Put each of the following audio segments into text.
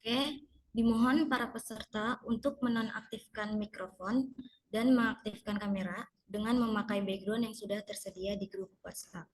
Oke, dimohon para peserta untuk menonaktifkan mikrofon dan mengaktifkan kamera dengan memakai background yang sudah tersedia di grup WhatsApp.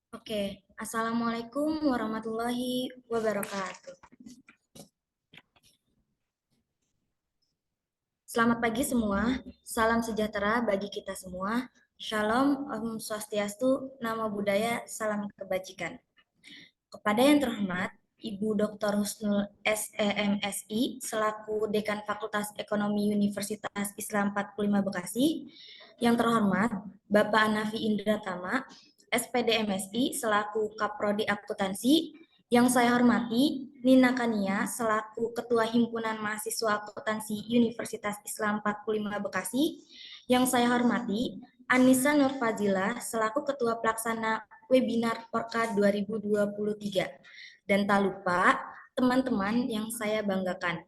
Oke, Assalamualaikum warahmatullahi wabarakatuh. Selamat pagi semua, salam sejahtera bagi kita semua. Shalom, Om Swastiastu, Namo Buddhaya, salam kebajikan. Kepada yang terhormat, Ibu Dr. Husnul SEMSI, selaku Dekan Fakultas Ekonomi Universitas Islam 45 Bekasi. Yang terhormat, Bapak Anafi Indra Tama, SPD MSI, selaku Kaprodi Akuntansi. Yang saya hormati, Nina Kania, selaku Ketua Himpunan Mahasiswa Akuntansi Universitas Islam 45 Bekasi. Yang saya hormati, Anissa Nurfazila, selaku Ketua Pelaksana Webinar Porka 2023. Dan tak lupa, teman-teman yang saya banggakan.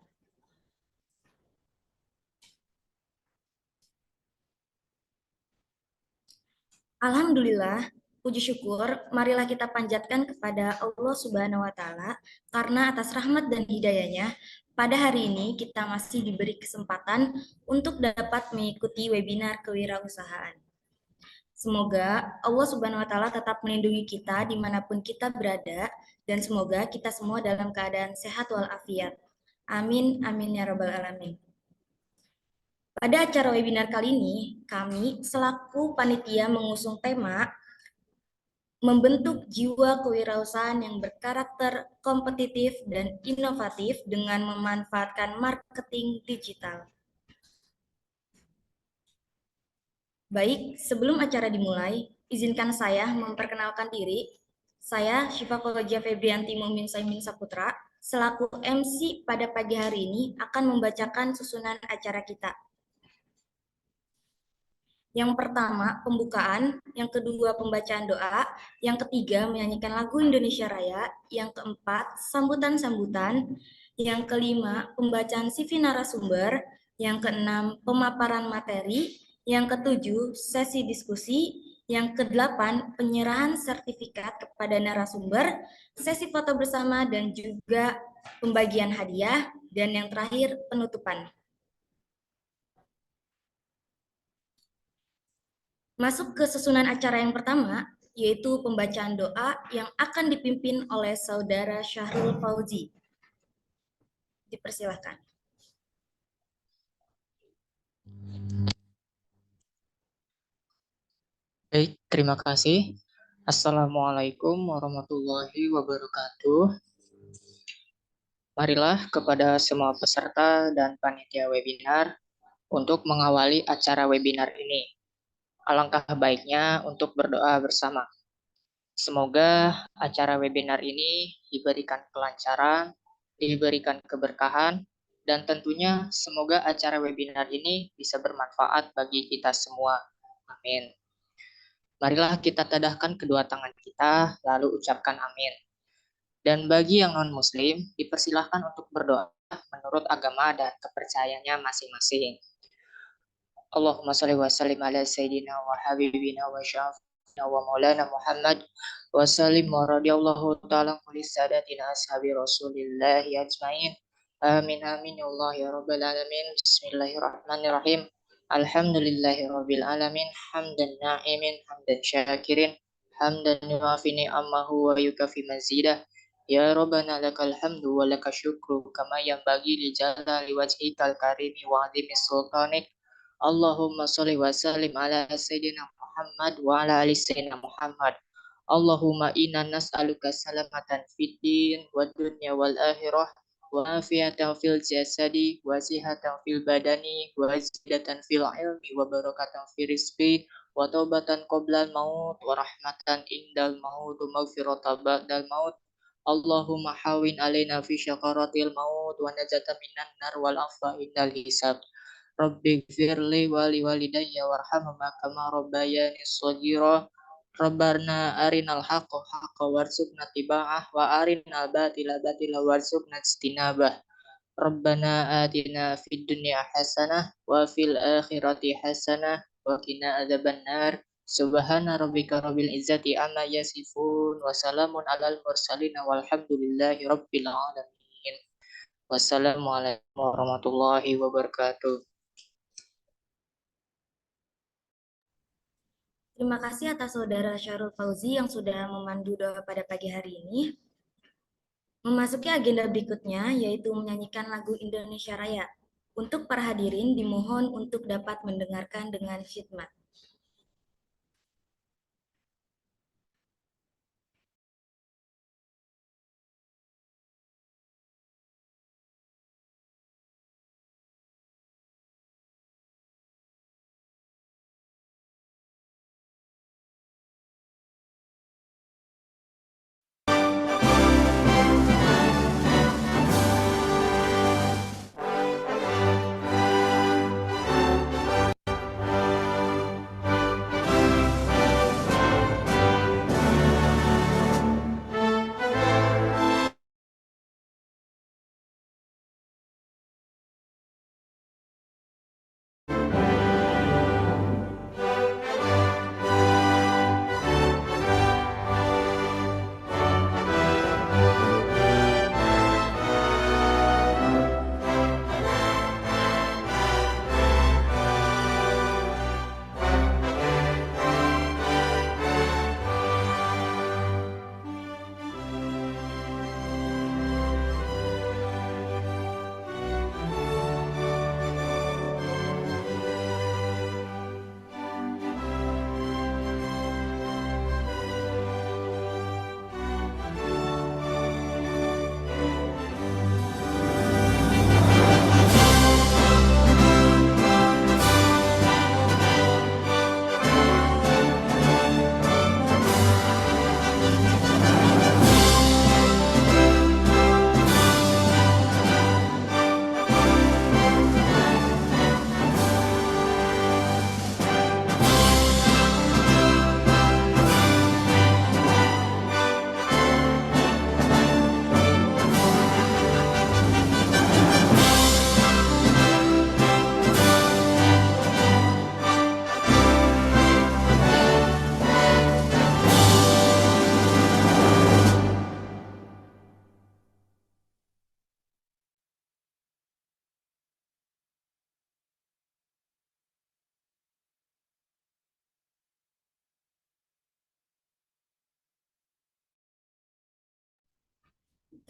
Alhamdulillah, puji syukur, marilah kita panjatkan kepada Allah Subhanahu wa Ta'ala, karena atas rahmat dan hidayahnya, pada hari ini kita masih diberi kesempatan untuk dapat mengikuti webinar kewirausahaan. Semoga Allah Subhanahu wa Ta'ala tetap melindungi kita dimanapun kita berada, dan semoga kita semua dalam keadaan sehat walafiat. Amin, amin ya Rabbal 'Alamin. Pada acara webinar kali ini, kami selaku panitia mengusung tema membentuk jiwa kewirausahaan yang berkarakter kompetitif dan inovatif dengan memanfaatkan marketing digital. Baik, sebelum acara dimulai, izinkan saya memperkenalkan diri. Saya Syifa Koja Febrianti Mumin Saimin Saputra, selaku MC pada pagi hari ini akan membacakan susunan acara kita. Yang pertama, pembukaan, yang kedua, pembacaan doa, yang ketiga, menyanyikan lagu Indonesia Raya, yang keempat, sambutan-sambutan, yang kelima, pembacaan CV narasumber, yang keenam, pemaparan materi, yang ketujuh, sesi diskusi, yang kedelapan, penyerahan sertifikat kepada narasumber, sesi foto bersama, dan juga pembagian hadiah, dan yang terakhir, penutupan. Masuk ke susunan acara yang pertama, yaitu pembacaan doa yang akan dipimpin oleh Saudara Syahrul Fauzi. Dipersilahkan. Baik, terima kasih. Assalamualaikum warahmatullahi wabarakatuh. Marilah kepada semua peserta dan panitia webinar untuk mengawali acara webinar ini. Alangkah baiknya untuk berdoa bersama. Semoga acara webinar ini diberikan kelancaran, diberikan keberkahan, dan tentunya semoga acara webinar ini bisa bermanfaat bagi kita semua. Amin. Marilah kita tadahkan kedua tangan kita, lalu ucapkan amin. Dan bagi yang non-muslim, dipersilahkan untuk berdoa menurut agama dan kepercayaannya masing-masing. Allahumma sholli wa sallim ala sayyidina wa habibina wa syafiina wa maulana Muhammad wa sallim wa radiyallahu ta'ala kulli sadatina ashabi rasulillahi ajmain. Amin amin ya Allah ya rabbal alamin. Bismillahirrahmanirrahim. Alhamdulillahi rabbil alamin. Hamdan na'imin, hamdan syakirin, hamdan yuafi ni'amahu wa yukafi mazidah. Ya Rabbana lakal hamdu wa lakal syukru kama yanbaghi li jalali wajhikal karimi wa azimi sultanik. Allahumma sholli wa sallim ala sayyidina Muhammad wa ala ali sayyidina Muhammad. Allahumma inna nas'aluka salamatan fid din wa dunya wal akhirah wa afiyatan fil jasadi wa sihatan fil badani wa zidatan fil ilmi wa barakatan fil rizqi wa taubatan qoblal maut wa rahmatan indal maut wa maghfiratan ba'dal maut. Allahumma hawin alaina fi syakaratil maut wa najatan minan nar wal afwa indal hisab. Rabbi gfirli wali walidayya warhamhuma kama rabbayani shaghira. Rabbana arinal haqqa haqqa warzuqna tiba'ah wa arinal batila batila warzuqna ijtinabah. Rabbana atina fid dunya hasanah wa fil akhirati hasanah wa qina adzabannar. Subhana rabbika rabbil izzati amma yasifun wa salamun alal mursalin walhamdulillahi rabbil alamin. Wassalamualaikum warahmatullahi wabarakatuh. Terima kasih atas Saudara Syahrul Fauzi yang sudah memandu doa pada pagi hari ini. Memasuki agenda berikutnya, yaitu menyanyikan lagu Indonesia Raya. Untuk para hadirin dimohon untuk dapat mendengarkan dengan khidmat.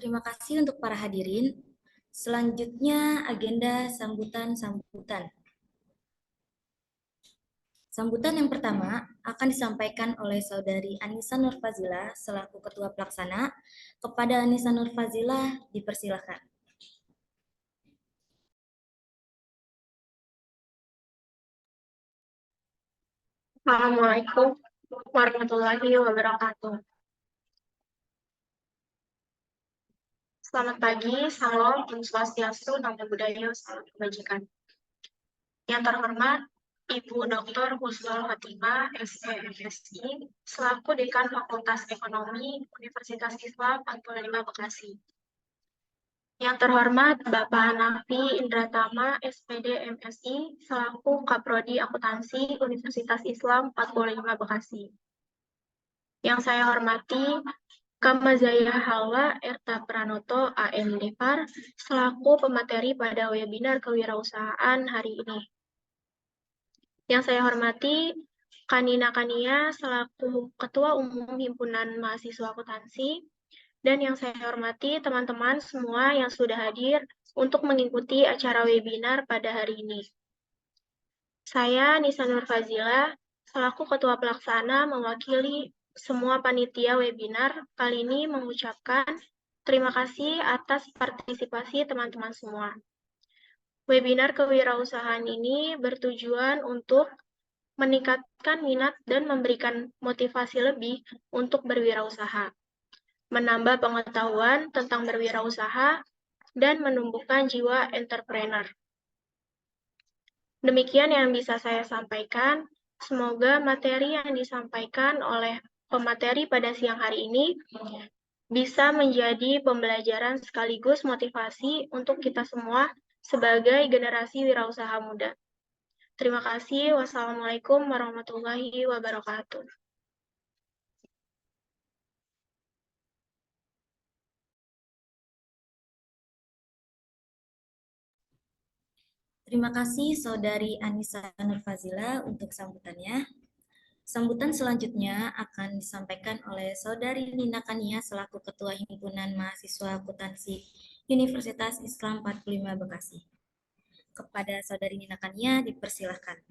Terima kasih untuk para hadirin. Selanjutnya agenda sambutan-sambutan. Sambutan yang pertama akan disampaikan oleh Saudari Anissa Nurfazila selaku Ketua Pelaksana. Kepada Anissa Nurfazila dipersilakan. Assalamualaikum warahmatullahi wabarakatuh. Selamat pagi, salam, Om Swastiastu, Namo Buddhaya, salam kebajikan. Yang terhormat Ibu Dr. Husnul Khotimah, SEMSI, selaku Dekan Fakultas Ekonomi Universitas Islam 45 Bekasi. Yang terhormat Bapak Hanafi Indratama, SPD MSI, selaku Kaprodi Akuntansi Universitas Islam 45 Bekasi. Yang saya hormati Kamazaya Halwa Erta Pranoto AMD Par selaku pemateri pada webinar kewirausahaan hari ini. Yang saya hormati Kanina Kania selaku Ketua Umum Himpunan Mahasiswa Akuntansi, dan yang saya hormati teman-teman semua yang sudah hadir untuk mengikuti acara webinar pada hari ini. Saya Nisa Nurfazila selaku Ketua Pelaksana mewakili semua panitia webinar kali ini mengucapkan terima kasih atas partisipasi teman-teman semua. Webinar kewirausahaan ini bertujuan untuk meningkatkan minat dan memberikan motivasi lebih untuk berwirausaha, menambah pengetahuan tentang berwirausaha, dan menumbuhkan jiwa entrepreneur. Demikian yang bisa saya sampaikan. Semoga materi yang disampaikan oleh pemateri pada siang hari ini bisa menjadi pembelajaran sekaligus motivasi untuk kita semua sebagai generasi wirausaha muda. Terima kasih. Wassalamualaikum warahmatullahi wabarakatuh. Terima kasih Saudari Anissa Nurfazila untuk sambutannya. Sambutan selanjutnya akan disampaikan oleh Saudari Nina Kania selaku Ketua Himpunan Mahasiswa Akuntansi Universitas Islam 45 Bekasi. Kepada Saudari Nina Kania dipersilahkan.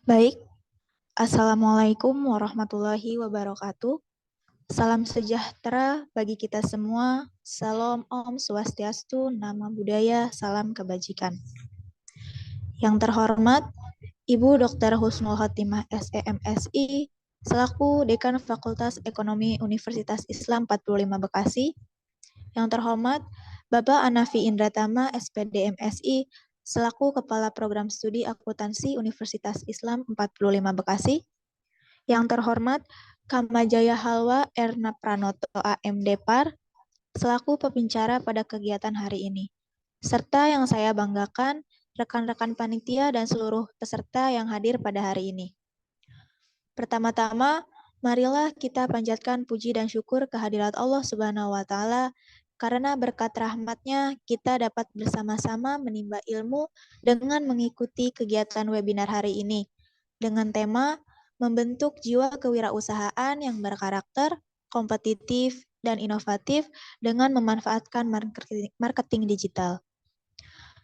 Baik, Assalamualaikum warahmatullahi wabarakatuh. Salam sejahtera bagi kita semua. Salam Om Swastiastu, Nama Budaya, salam kebajikan. Yang terhormat Ibu Dr. Husnul Khotimah SEMSI, selaku Dekan Fakultas Ekonomi Universitas Islam 45 Bekasi. Yang terhormat Bapak Hanafi Indratama SPD MSI, selaku Kepala Program Studi Akuntansi Universitas Islam 45 Bekasi. Yang terhormat Kamajaya Halwa Erna Pranoto AMD Par, selaku pembicara pada kegiatan hari ini. Serta yang saya banggakan, rekan-rekan panitia dan seluruh peserta yang hadir pada hari ini. Pertama-tama, marilah kita panjatkan puji dan syukur kehadirat Allah Subhanahu wa Ta'ala, karena berkat rahmat-Nya kita dapat bersama-sama menimba ilmu dengan mengikuti kegiatan webinar hari ini dengan tema membentuk jiwa kewirausahaan yang berkarakter, kompetitif, dan inovatif dengan memanfaatkan marketing digital.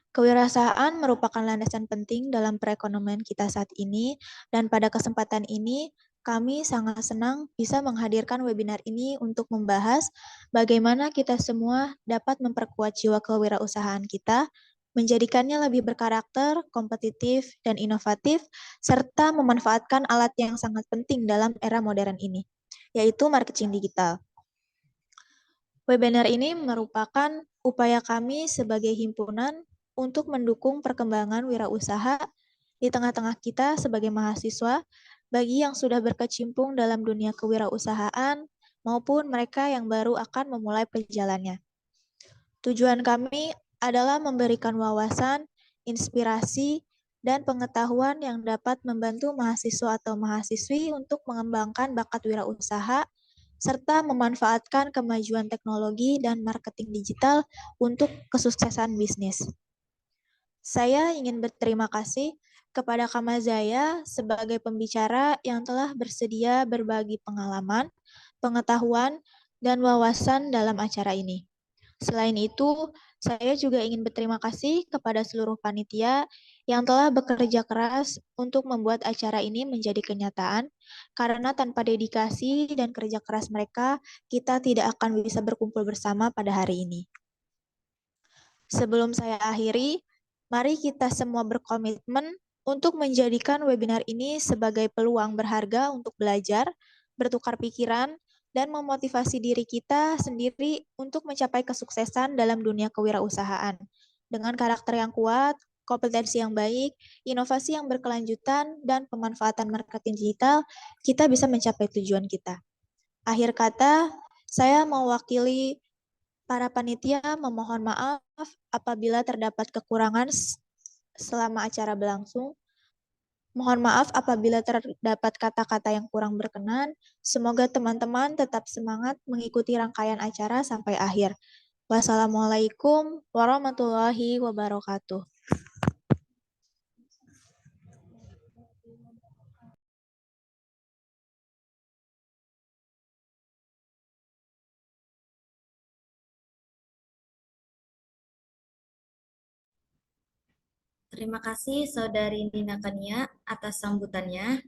Kewirausahaan merupakan landasan penting dalam perekonomian kita saat ini, dan pada kesempatan ini kami sangat senang bisa menghadirkan webinar ini untuk membahas bagaimana kita semua dapat memperkuat jiwa kewirausahaan kita, menjadikannya lebih berkarakter, kompetitif, dan inovatif, serta memanfaatkan alat yang sangat penting dalam era modern ini, yaitu marketing digital. Webinar ini merupakan upaya kami sebagai himpunan untuk mendukung perkembangan wirausaha di tengah-tengah kita sebagai mahasiswa, bagi yang sudah berkecimpung dalam dunia kewirausahaan maupun mereka yang baru akan memulai perjalanannya. Tujuan kami adalah memberikan wawasan, inspirasi, dan pengetahuan yang dapat membantu mahasiswa atau mahasiswi untuk mengembangkan bakat wirausaha, serta memanfaatkan kemajuan teknologi dan marketing digital untuk kesuksesan bisnis. Saya ingin berterima kasih kepada Kamazaya sebagai pembicara yang telah bersedia berbagi pengalaman, pengetahuan, dan wawasan dalam acara ini. Selain itu, saya juga ingin berterima kasih kepada seluruh panitia yang telah bekerja keras untuk membuat acara ini menjadi kenyataan, karena tanpa dedikasi dan kerja keras mereka, kita tidak akan bisa berkumpul bersama pada hari ini. Sebelum saya akhiri, mari kita semua berkomitmen untuk menjadikan webinar ini sebagai peluang berharga untuk belajar, bertukar pikiran, dan memotivasi diri kita sendiri untuk mencapai kesuksesan dalam dunia kewirausahaan. Dengan karakter yang kuat, kompetensi yang baik, inovasi yang berkelanjutan, dan pemanfaatan marketing digital, kita bisa mencapai tujuan kita. Akhir kata, saya mewakili para panitia memohon maaf apabila terdapat kekurangan selama acara berlangsung. Mohon maaf apabila terdapat kata-kata yang kurang berkenan. Semoga teman-teman tetap semangat mengikuti rangkaian acara sampai akhir. Wassalamualaikum warahmatullahi wabarakatuh. Terima kasih Saudari Nina Kania atas sambutannya.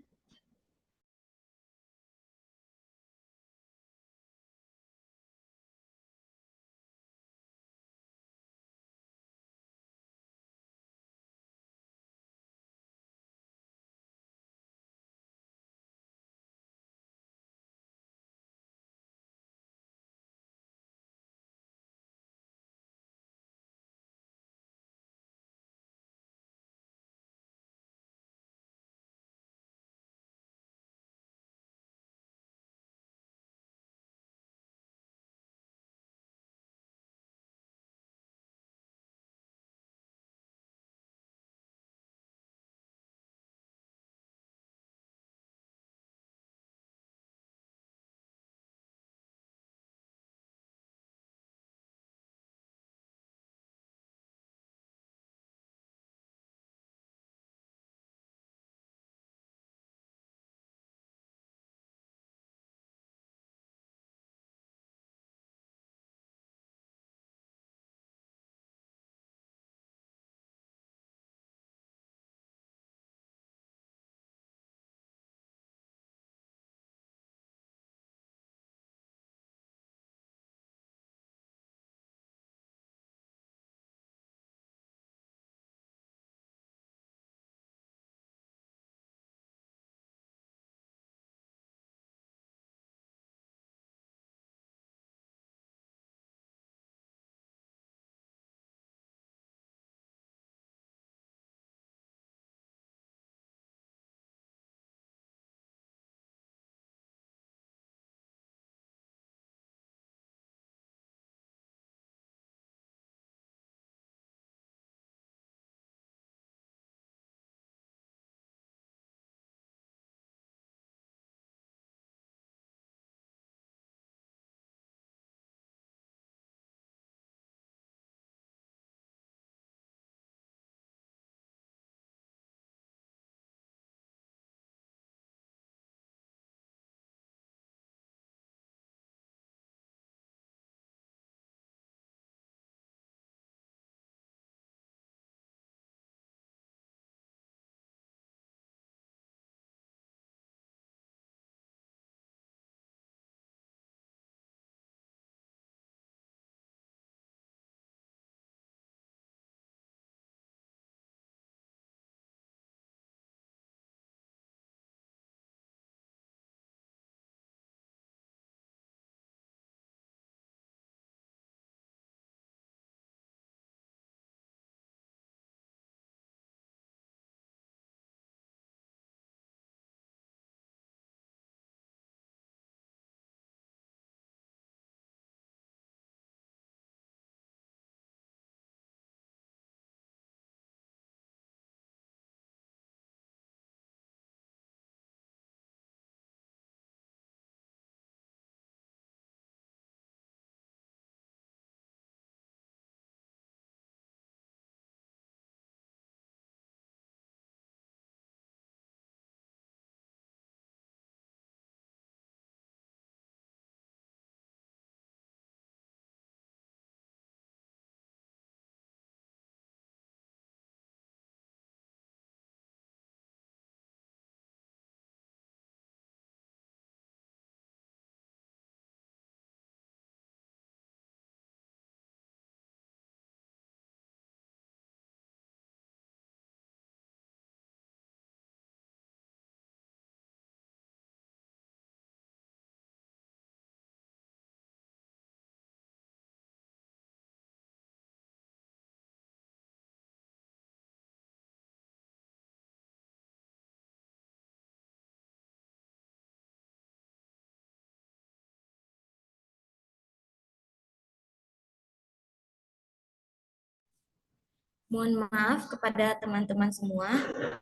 Mohon maaf kepada teman-teman semua.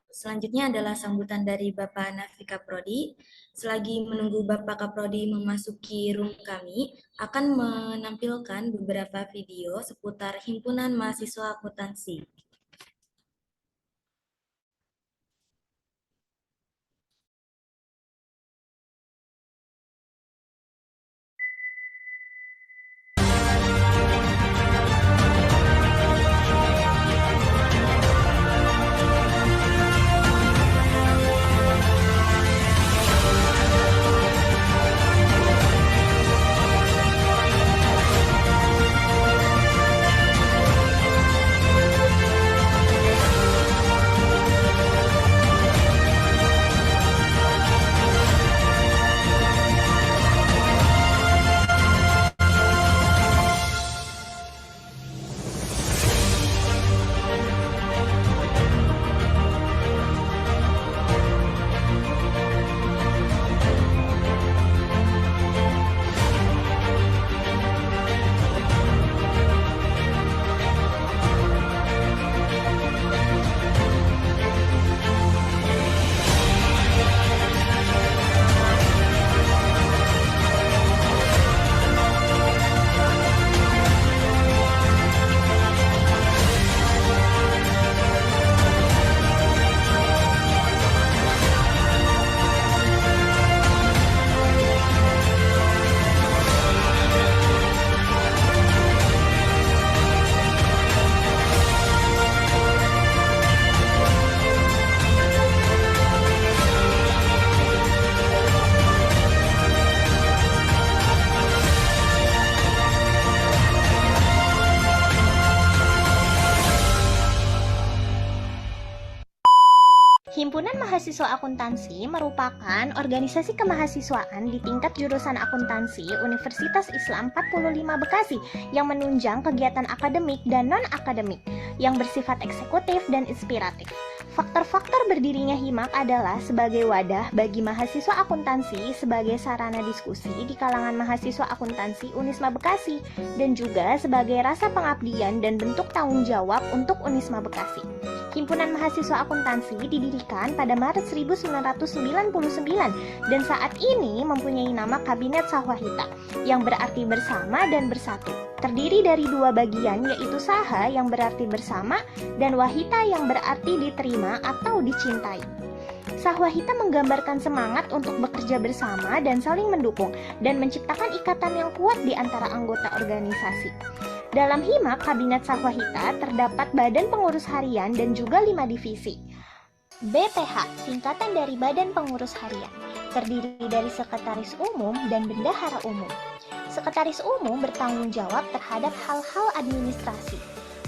Selanjutnya adalah sambutan dari Bapak Nafika Prodi. Selagi menunggu Bapak Kaprodi memasuki room kami, akan menampilkan beberapa video seputar Himpunan Mahasiswa Akuntansi. Himpunan Mahasiswa Akuntansi merupakan organisasi kemahasiswaan di tingkat jurusan akuntansi Universitas Islam 45 Bekasi yang menunjang kegiatan akademik dan non-akademik yang bersifat eksekutif dan inspiratif. Faktor-faktor berdirinya HIMAK adalah sebagai wadah bagi mahasiswa akuntansi sebagai sarana diskusi di kalangan mahasiswa akuntansi Unisma Bekasi dan juga sebagai rasa pengabdian dan bentuk tanggung jawab untuk Unisma Bekasi. Himpunan Mahasiswa Akuntansi didirikan pada Maret 1999 dan saat ini mempunyai nama Kabinet Sahwahita yang berarti bersama dan bersatu. Terdiri dari dua bagian yaitu Saha yang berarti bersama dan Wahita yang berarti diterima atau dicintai. Sahwahita menggambarkan semangat untuk bekerja bersama dan saling mendukung dan menciptakan ikatan yang kuat di antara anggota organisasi. Dalam HIMAK Kabinet Sahwahita terdapat Badan Pengurus Harian dan juga 5 divisi. BPH, singkatan dari Badan Pengurus Harian, terdiri dari Sekretaris Umum dan Bendahara Umum. Sekretaris Umum bertanggung jawab terhadap hal-hal administrasi,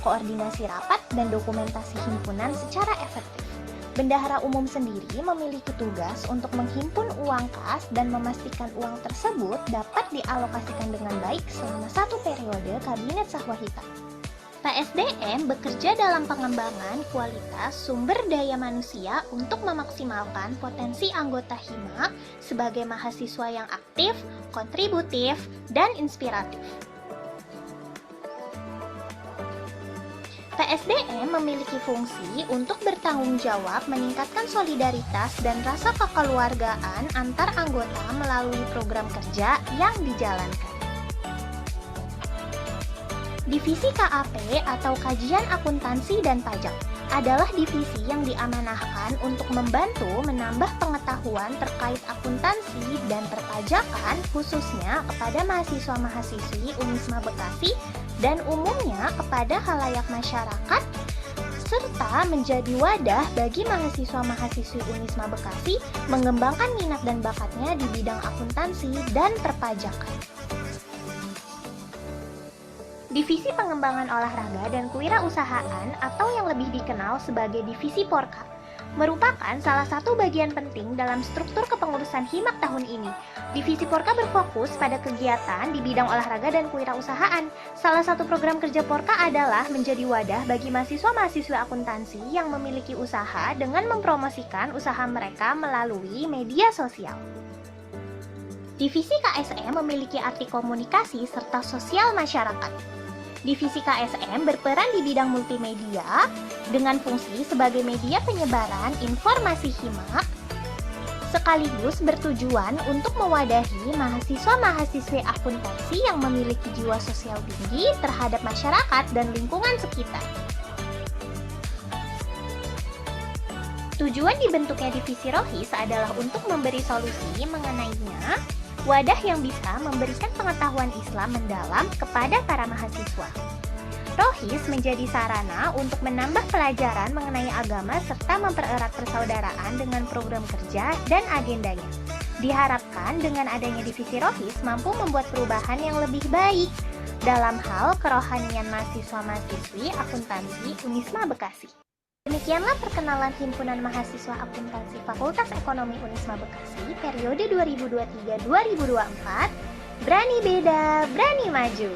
koordinasi rapat dan dokumentasi himpunan secara efektif. Bendahara umum sendiri memiliki tugas untuk menghimpun uang kas dan memastikan uang tersebut dapat dialokasikan dengan baik selama satu periode Kabinet Sahwahita. PSDM bekerja dalam pengembangan kualitas sumber daya manusia untuk memaksimalkan potensi anggota HIMAK sebagai mahasiswa yang aktif, kontributif, dan inspiratif. PSDM memiliki fungsi untuk bertanggung jawab meningkatkan solidaritas dan rasa kekeluargaan antar anggota melalui program kerja yang dijalankan. Divisi KAP atau Kajian Akuntansi dan Pajak adalah divisi yang diamanahkan untuk membantu menambah pengetahuan terkait akuntansi dan perpajakan khususnya kepada mahasiswa-mahasiswi Unisma Bekasi dan umumnya kepada khalayak masyarakat serta menjadi wadah bagi mahasiswa-mahasiswi Unisma Bekasi mengembangkan minat dan bakatnya di bidang akuntansi dan perpajakan. Divisi Pengembangan Olahraga dan Kewirausahaan atau yang lebih dikenal sebagai Divisi Porka merupakan salah satu bagian penting dalam struktur kepengurusan HIMAK tahun ini. Divisi Porka berfokus pada kegiatan di bidang olahraga dan kewirausahaan. Salah satu program kerja Porka adalah menjadi wadah bagi mahasiswa-mahasiswi akuntansi yang memiliki usaha dengan mempromosikan usaha mereka melalui media sosial. Divisi KSM memiliki arti komunikasi serta sosial masyarakat. Divisi KSM berperan di bidang multimedia dengan fungsi sebagai media penyebaran informasi HIMAK sekaligus bertujuan untuk mewadahi mahasiswa-mahasiswi akuntansi yang memiliki jiwa sosial tinggi terhadap masyarakat dan lingkungan sekitar. Tujuan dibentuknya divisi Rohis adalah untuk memberi solusi mengenainya wadah yang bisa memberikan pengetahuan Islam mendalam kepada para mahasiswa. Rohis menjadi sarana untuk menambah pelajaran mengenai agama serta mempererat persaudaraan dengan program kerja dan agendanya. Diharapkan dengan adanya divisi Rohis mampu membuat perubahan yang lebih baik dalam hal kerohanian mahasiswa-mahasiswi akuntansi Unisma Bekasi. Demikianlah perkenalan Himpunan Mahasiswa Akuntansi Fakultas Ekonomi Unisma Bekasi periode 2023-2024. Berani beda, berani maju.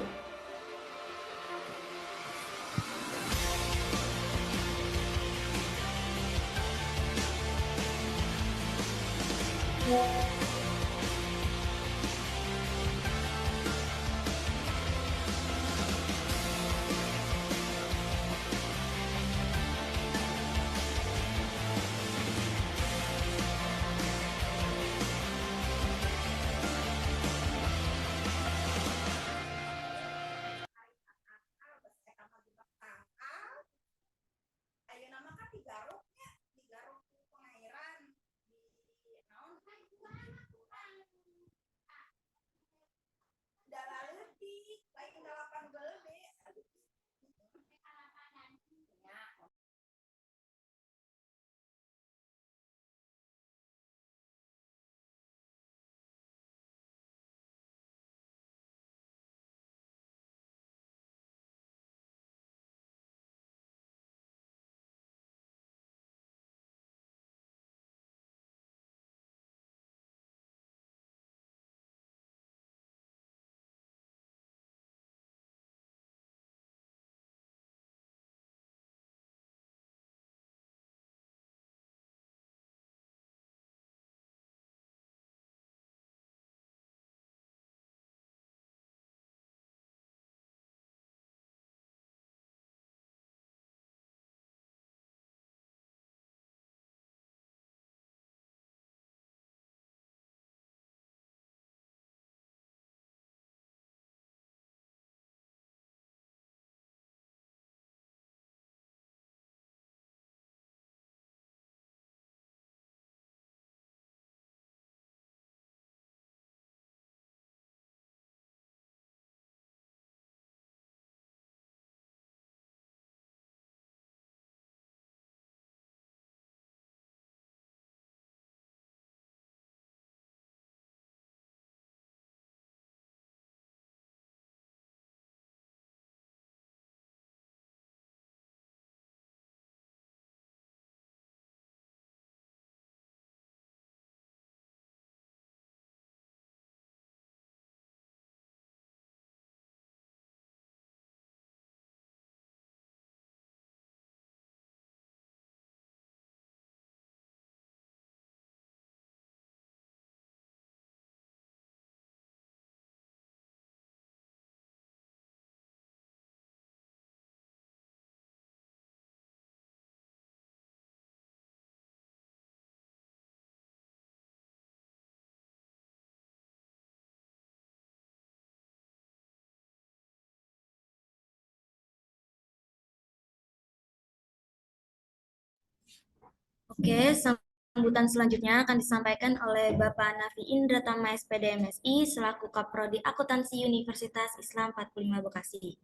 Oke, sambutan selanjutnya akan disampaikan oleh Bapak Nafi Indra Tama SPD MSI selaku Kaprodi Akuntansi Universitas Islam 45 Bekasi.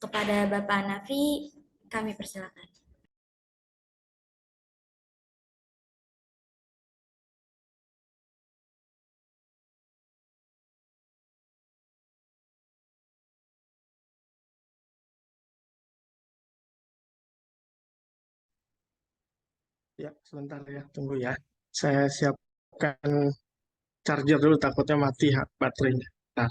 Kepada Bapak Nafi, kami persilakan. Ya, sebentar ya, tunggu ya. Saya siapkan charger dulu, takutnya mati baterainya. Nah,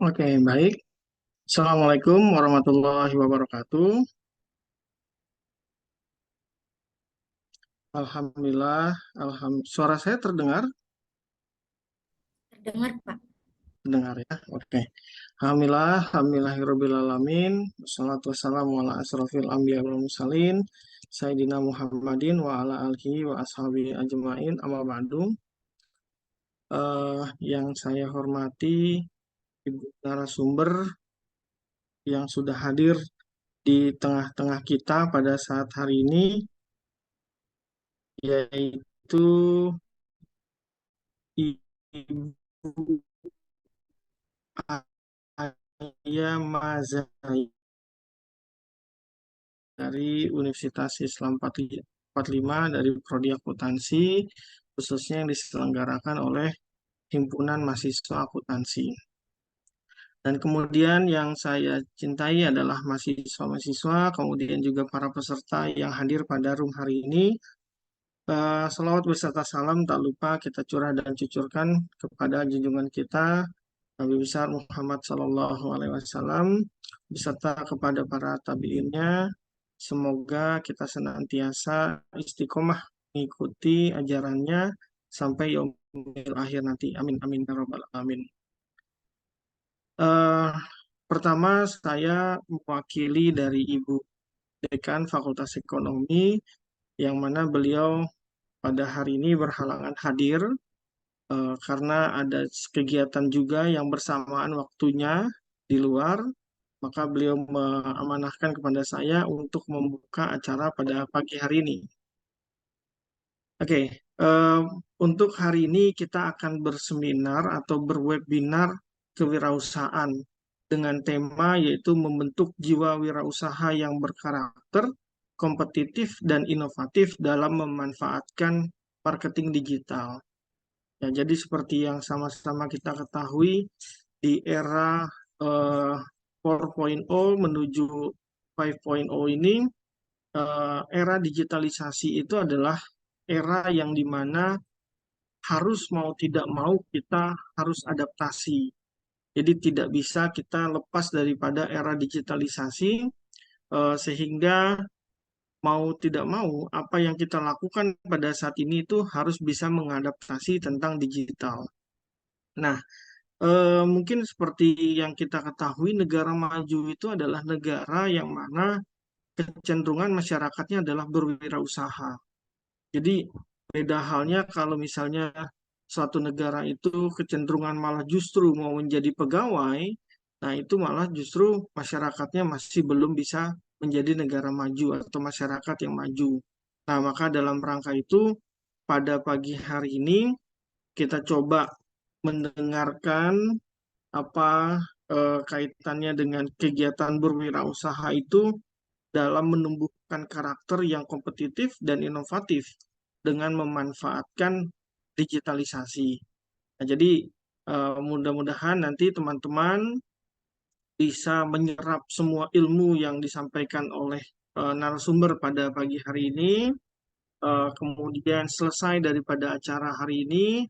Oke, baik. Assalamualaikum warahmatullahi wabarakatuh. Alhamdulillah, suara saya terdengar? Terdengar, Pak. Terdengar ya, oke. Alhamdulillahirabbil alamin. Wassalatu wassalamu ala asrofil anbiya wal mursalin. Sayyidina Muhammadin wa ala alihi wa ashabihi ajmain. Amma ba'du. Yang saya hormati Ibu narasumber yang sudah hadir di tengah-tengah kita pada saat hari ini, yaitu Ibu Aya Mazai dari Universitas Islam 45 dari Prodi Akuntansi, khususnya yang diselenggarakan oleh Himpunan Mahasiswa Akuntansi. Dan kemudian yang saya cintai adalah mahasiswa-mahasiswa, kemudian juga para peserta yang hadir pada room hari ini. Salawat beserta salam tak lupa kita curah dan cucurkan kepada junjungan kita Nabi besar Muhammad Sallallahu Alaihi Wasallam beserta kepada para tabiinnya. Semoga kita senantiasa istiqomah mengikuti ajarannya sampai yaumil akhir nanti. Amin amin ya rabbal alamin. Eh, Pertama saya mewakili dari Ibu Dekan Fakultas Ekonomi yang mana beliau pada hari ini berhalangan hadir karena ada kegiatan juga yang bersamaan waktunya di luar, maka beliau mengamanahkan kepada saya untuk membuka acara pada pagi hari ini. Oke, untuk hari ini kita akan berseminar atau berwebinar kewirausahaan dengan tema yaitu membentuk jiwa wirausaha yang berkarakter, kompetitif, dan inovatif dalam memanfaatkan marketing digital. Ya, jadi seperti yang sama-sama kita ketahui di era 4.0 menuju 5.0 ini, era digitalisasi itu adalah era yang dimana harus mau tidak mau kita harus adaptasi. Jadi tidak bisa kita lepas daripada era digitalisasi, sehingga mau tidak mau apa yang kita lakukan pada saat ini itu harus bisa mengadaptasi tentang digital. Nah, mungkin seperti yang kita ketahui, negara maju itu adalah negara yang mana kecenderungan masyarakatnya adalah berwirausaha. Jadi beda halnya kalau misalnya suatu negara itu kecenderungan malah justru mau menjadi pegawai, nah itu malah justru masyarakatnya masih belum bisa menjadi negara maju atau masyarakat yang maju. Nah, maka dalam rangka itu pada pagi hari ini kita coba mendengarkan apa kaitannya dengan kegiatan berwirausaha itu dalam menumbuhkan karakter yang kompetitif dan inovatif dengan memanfaatkan digitalisasi. Nah, jadi mudah-mudahan nanti teman-teman bisa menyerap semua ilmu yang disampaikan oleh narasumber pada pagi hari ini. Kemudian selesai daripada acara hari ini,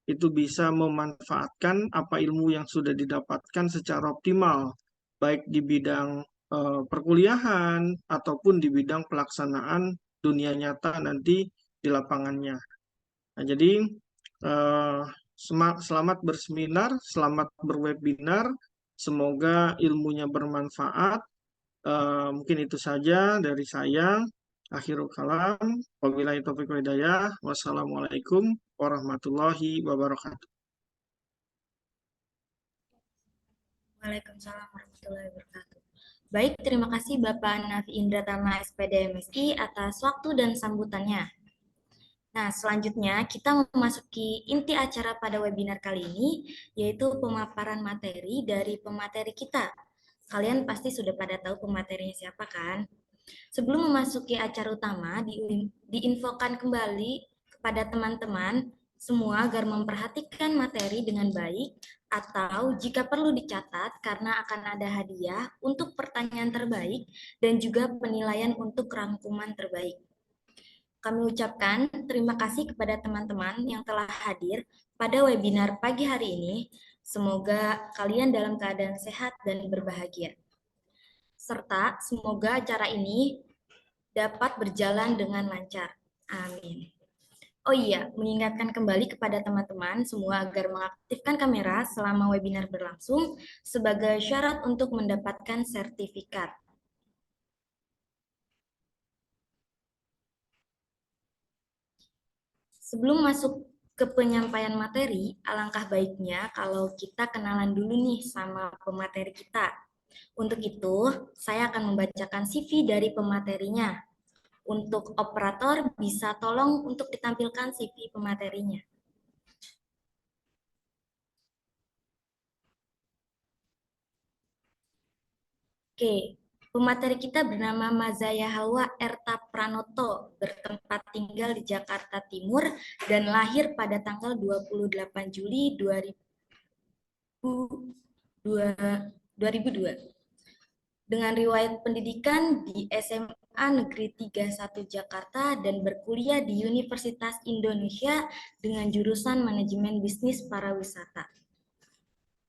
itu bisa memanfaatkan apa ilmu yang sudah didapatkan secara optimal, baik di bidang perkuliahan ataupun di bidang pelaksanaan dunia nyata nanti di lapangannya. Nah, jadi eh, selamat berseminar, selamat berwebinar, semoga ilmunya bermanfaat. Mungkin itu saja dari saya. Akhirul kalam, wabillahi taufiq wal hidayah. Wassalamualaikum warahmatullahi wabarakatuh. Waalaikumsalam warahmatullahi wabarakatuh. Baik, terima kasih Bapak Nafi Indra Tama SPD MSI atas waktu dan sambutannya. Nah, selanjutnya kita memasuki inti acara pada webinar kali ini, yaitu pemaparan materi dari pemateri kita. Kalian pasti sudah pada tahu pematerinya siapa kan? Sebelum memasuki acara utama, diinfokan kembali kepada teman-teman semua agar memperhatikan materi dengan baik atau jika perlu dicatat karena akan ada hadiah untuk pertanyaan terbaik dan juga penilaian untuk rangkuman terbaik. Kami ucapkan terima kasih kepada teman-teman yang telah hadir pada webinar pagi hari ini. Semoga kalian dalam keadaan sehat dan berbahagia. Serta semoga acara ini dapat berjalan dengan lancar. Amin. Oh iya, mengingatkan kembali kepada teman-teman semua agar mengaktifkan kamera selama webinar berlangsung sebagai syarat untuk mendapatkan sertifikat. Sebelum masuk ke penyampaian materi, alangkah baiknya kalau kita kenalan dulu nih sama pemateri kita. Untuk itu, saya akan membacakan CV dari pematerinya. Untuk operator, bisa tolong untuk ditampilkan CV pematerinya. Oke, pemateri kita bernama Mazaya Halwa Erta Pranoto, bertempat tinggal di Jakarta Timur dan lahir pada tanggal 28 Juli 2002. Dengan riwayat pendidikan di SMA Negeri 31 Jakarta dan berkuliah di Universitas Indonesia dengan jurusan Manajemen Bisnis Pariwisata.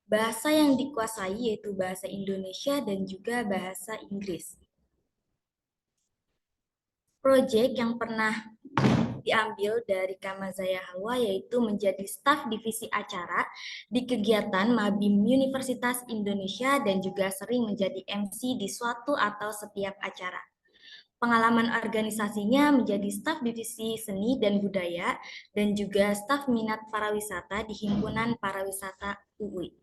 Bahasa yang dikuasai yaitu bahasa Indonesia dan juga bahasa Inggris. Proyek yang pernah diambil dari Kamazaya Halwa yaitu menjadi staf divisi acara di kegiatan Mabim Universitas Indonesia dan juga sering menjadi MC di suatu atau setiap acara. Pengalaman organisasinya menjadi staf divisi seni dan budaya dan juga staf minat pariwisata di Himpunan Pariwisata UI.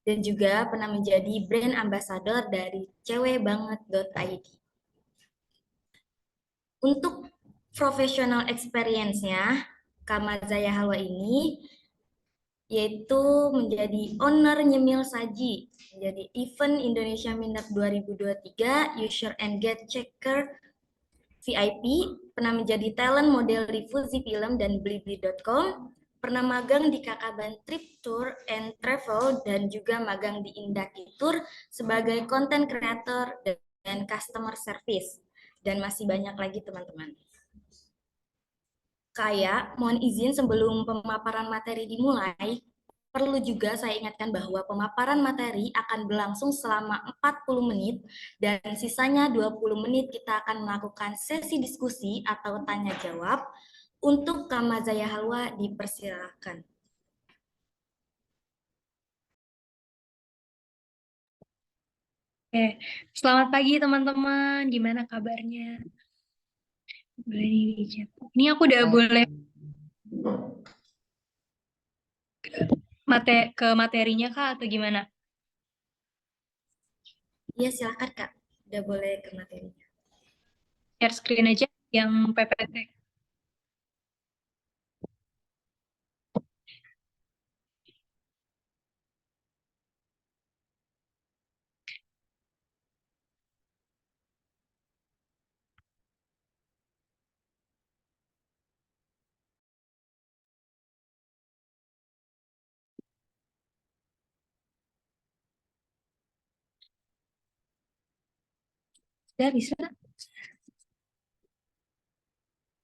Dan juga pernah menjadi brand ambassador dari cewekbanget.id. Untuk professional experience-nya, Kamazaya Halwa ini yaitu menjadi owner Nyemil Saji, menjadi event Indonesia Minat 2023, User and Get Checker VIP, pernah menjadi talent model di Fuzi Film dan Blibli.com, pernah magang di Kakaban Trip Tour and Travel, dan juga magang di Indaki Tour sebagai content creator dan customer service. Dan masih banyak lagi teman-teman. Mohon izin sebelum pemaparan materi dimulai, perlu juga saya ingatkan bahwa pemaparan materi akan berlangsung selama 40 menit dan sisanya 20 menit kita akan melakukan sesi diskusi atau tanya jawab. Untuk Kamazaya Halwa dipersilakan. Oke, selamat pagi teman-teman. Gimana kabarnya? Boleh di chat. Ini aku udah boleh ke materinya Kak atau gimana? Iya silakan Kak, udah boleh ke materinya. Share screen aja yang PPT. Udah bisa?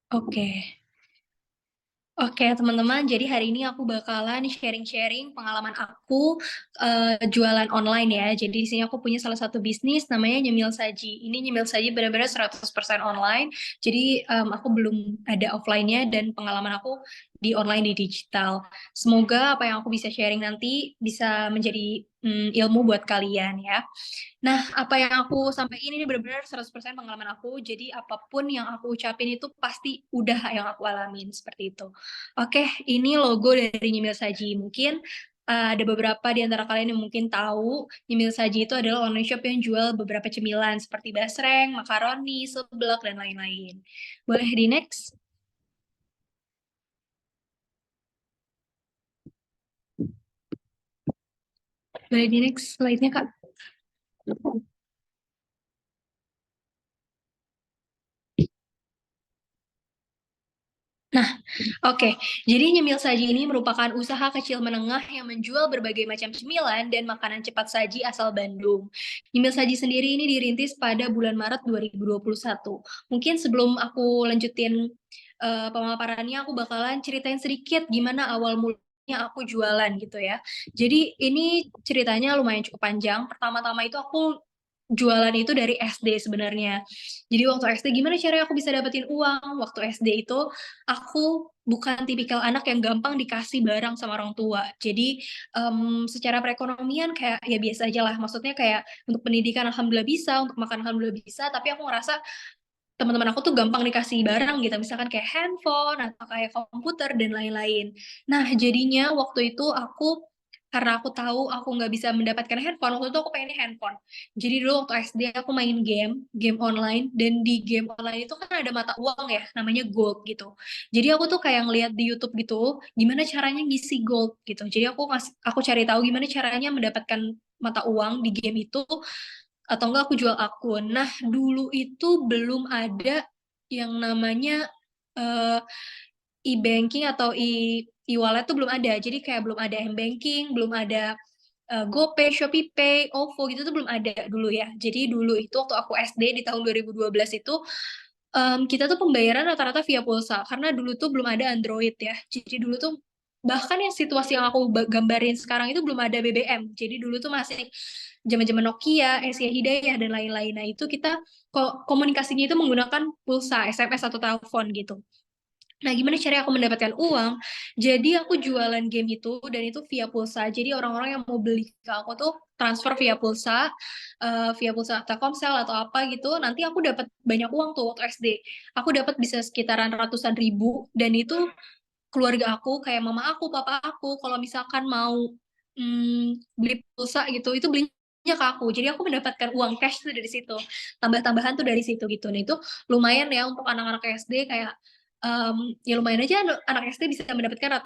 Oke. Oke, teman-teman. Jadi hari ini aku bakalan sharing-sharing pengalaman aku jualan online ya. Jadi di sini aku punya salah satu bisnis namanya Nyemil Saji. Ini Nyemil Saji benar-benar 100% online. Jadi aku belum ada offline-nya dan pengalaman aku di online di digital. Semoga apa yang aku bisa sharing nanti bisa menjadi ilmu buat kalian ya. Nah, apa yang aku sampaikan ini benar-benar 100% pengalaman aku. Jadi apapun yang aku ucapin itu pasti udah yang aku alamin seperti itu. Oke, ini logo dari Nyemil Saji. Mungkin ada beberapa di antara kalian yang mungkin tahu Nyemil Saji itu adalah online shop yang jual beberapa cemilan seperti basreng, makaroni, seblak, dan lain-lain. Boleh di next? Boleh di next slide-nya, Kak? Nah, oke. Jadi Nyemil Saji ini merupakan usaha kecil menengah yang menjual berbagai macam cemilan dan makanan cepat saji asal Bandung. Nyemil Saji sendiri ini dirintis pada bulan Maret 2021. Mungkin sebelum aku lanjutin pemaparannya, aku bakalan ceritain sedikit gimana awal mula aku jualan gitu ya. Jadi ini ceritanya lumayan cukup panjang. Pertama-tama itu aku jualan itu dari SD sebenarnya. Jadi waktu SD gimana caranya aku bisa dapetin uang? Waktu SD itu aku bukan tipikal anak yang gampang dikasih barang sama orang tua. Jadi secara perekonomian kayak ya biasa aja lah. Maksudnya kayak untuk pendidikan alhamdulillah bisa, untuk makan alhamdulillah bisa. Tapi aku ngerasa teman-teman aku tuh gampang dikasih barang gitu, misalkan kayak handphone atau kayak komputer dan lain-lain. Nah, jadinya waktu itu karena aku tahu aku nggak bisa mendapatkan handphone, waktu itu aku pengen handphone. Jadi dulu waktu SD aku main game online, dan di game online itu kan ada mata uang ya, namanya gold gitu. Jadi aku tuh kayak ngeliat di YouTube gitu, gimana caranya ngisi gold gitu. Jadi aku cari tahu gimana caranya mendapatkan mata uang di game itu, atau enggak aku jual akun. Nah, dulu itu belum ada yang namanya eh, e-banking atau e-wallet tuh belum ada. Jadi kayak belum ada m-banking, belum ada GoPay, ShopeePay, OVO gitu tuh belum ada dulu ya. Jadi dulu itu waktu aku SD di tahun 2012 itu kita tuh pembayaran rata-rata via pulsa karena dulu tuh belum ada Android ya. Jadi dulu tuh bahkan yang situasi yang aku gambarin sekarang itu belum ada BBM. Jadi dulu tuh masih zaman-zaman Nokia, Asia Hidayah dan lain-lain. Nah, itu kita komunikasinya itu menggunakan pulsa, SMS atau telepon gitu. Nah, gimana cara aku mendapatkan uang? Jadi aku jualan game itu dan itu via pulsa. Jadi orang-orang yang mau beli ke aku tuh transfer via pulsa Telkomsel atau apa gitu. Nanti aku dapat banyak uang tuh waktu SD. Aku dapat bisa sekitaran ratusan ribu, dan itu keluarga aku kayak mama aku, papa aku, kalau misalkan mau beli pulsa gitu, itu belinya ke aku. Jadi aku mendapatkan uang cash tuh dari situ. Tambah-tambahan tuh dari situ gitu. Nah, itu lumayan ya untuk anak-anak SD kayak ya lumayan aja anak SD bisa mendapatkan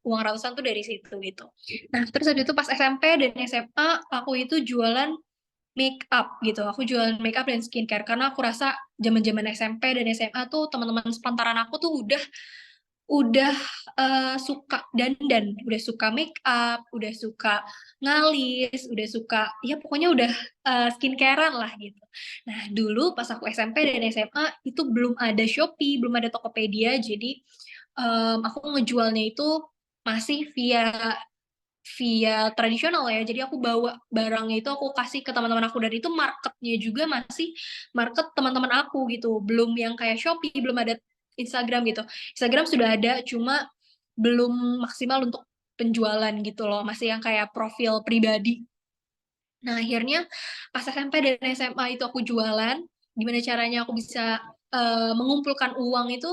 uang ratusan tuh dari situ gitu. Nah, terus habis itu pas SMP dan SMA aku itu jualan make up gitu. Aku jualan make up dan skincare karena aku rasa zaman-zaman SMP dan SMA tuh teman-teman sepantaran aku tuh udah suka dandan, udah suka make up, udah suka ngalis, udah suka ya pokoknya udah skincarean lah gitu. Nah, dulu pas aku SMP dan SMA itu belum ada Shopee, belum ada Tokopedia, jadi aku ngejualnya itu masih via via tradisional ya. Jadi aku bawa barangnya itu aku kasih ke teman-teman aku, dan itu marketnya juga masih market teman-teman aku gitu. Belum yang kayak Shopee, belum ada Instagram gitu. Instagram sudah ada, cuma belum maksimal untuk penjualan gitu loh. Masih yang kayak profil pribadi. Nah, akhirnya pas SMP dan SMA itu aku jualan. Gimana caranya aku bisa mengumpulkan uang itu,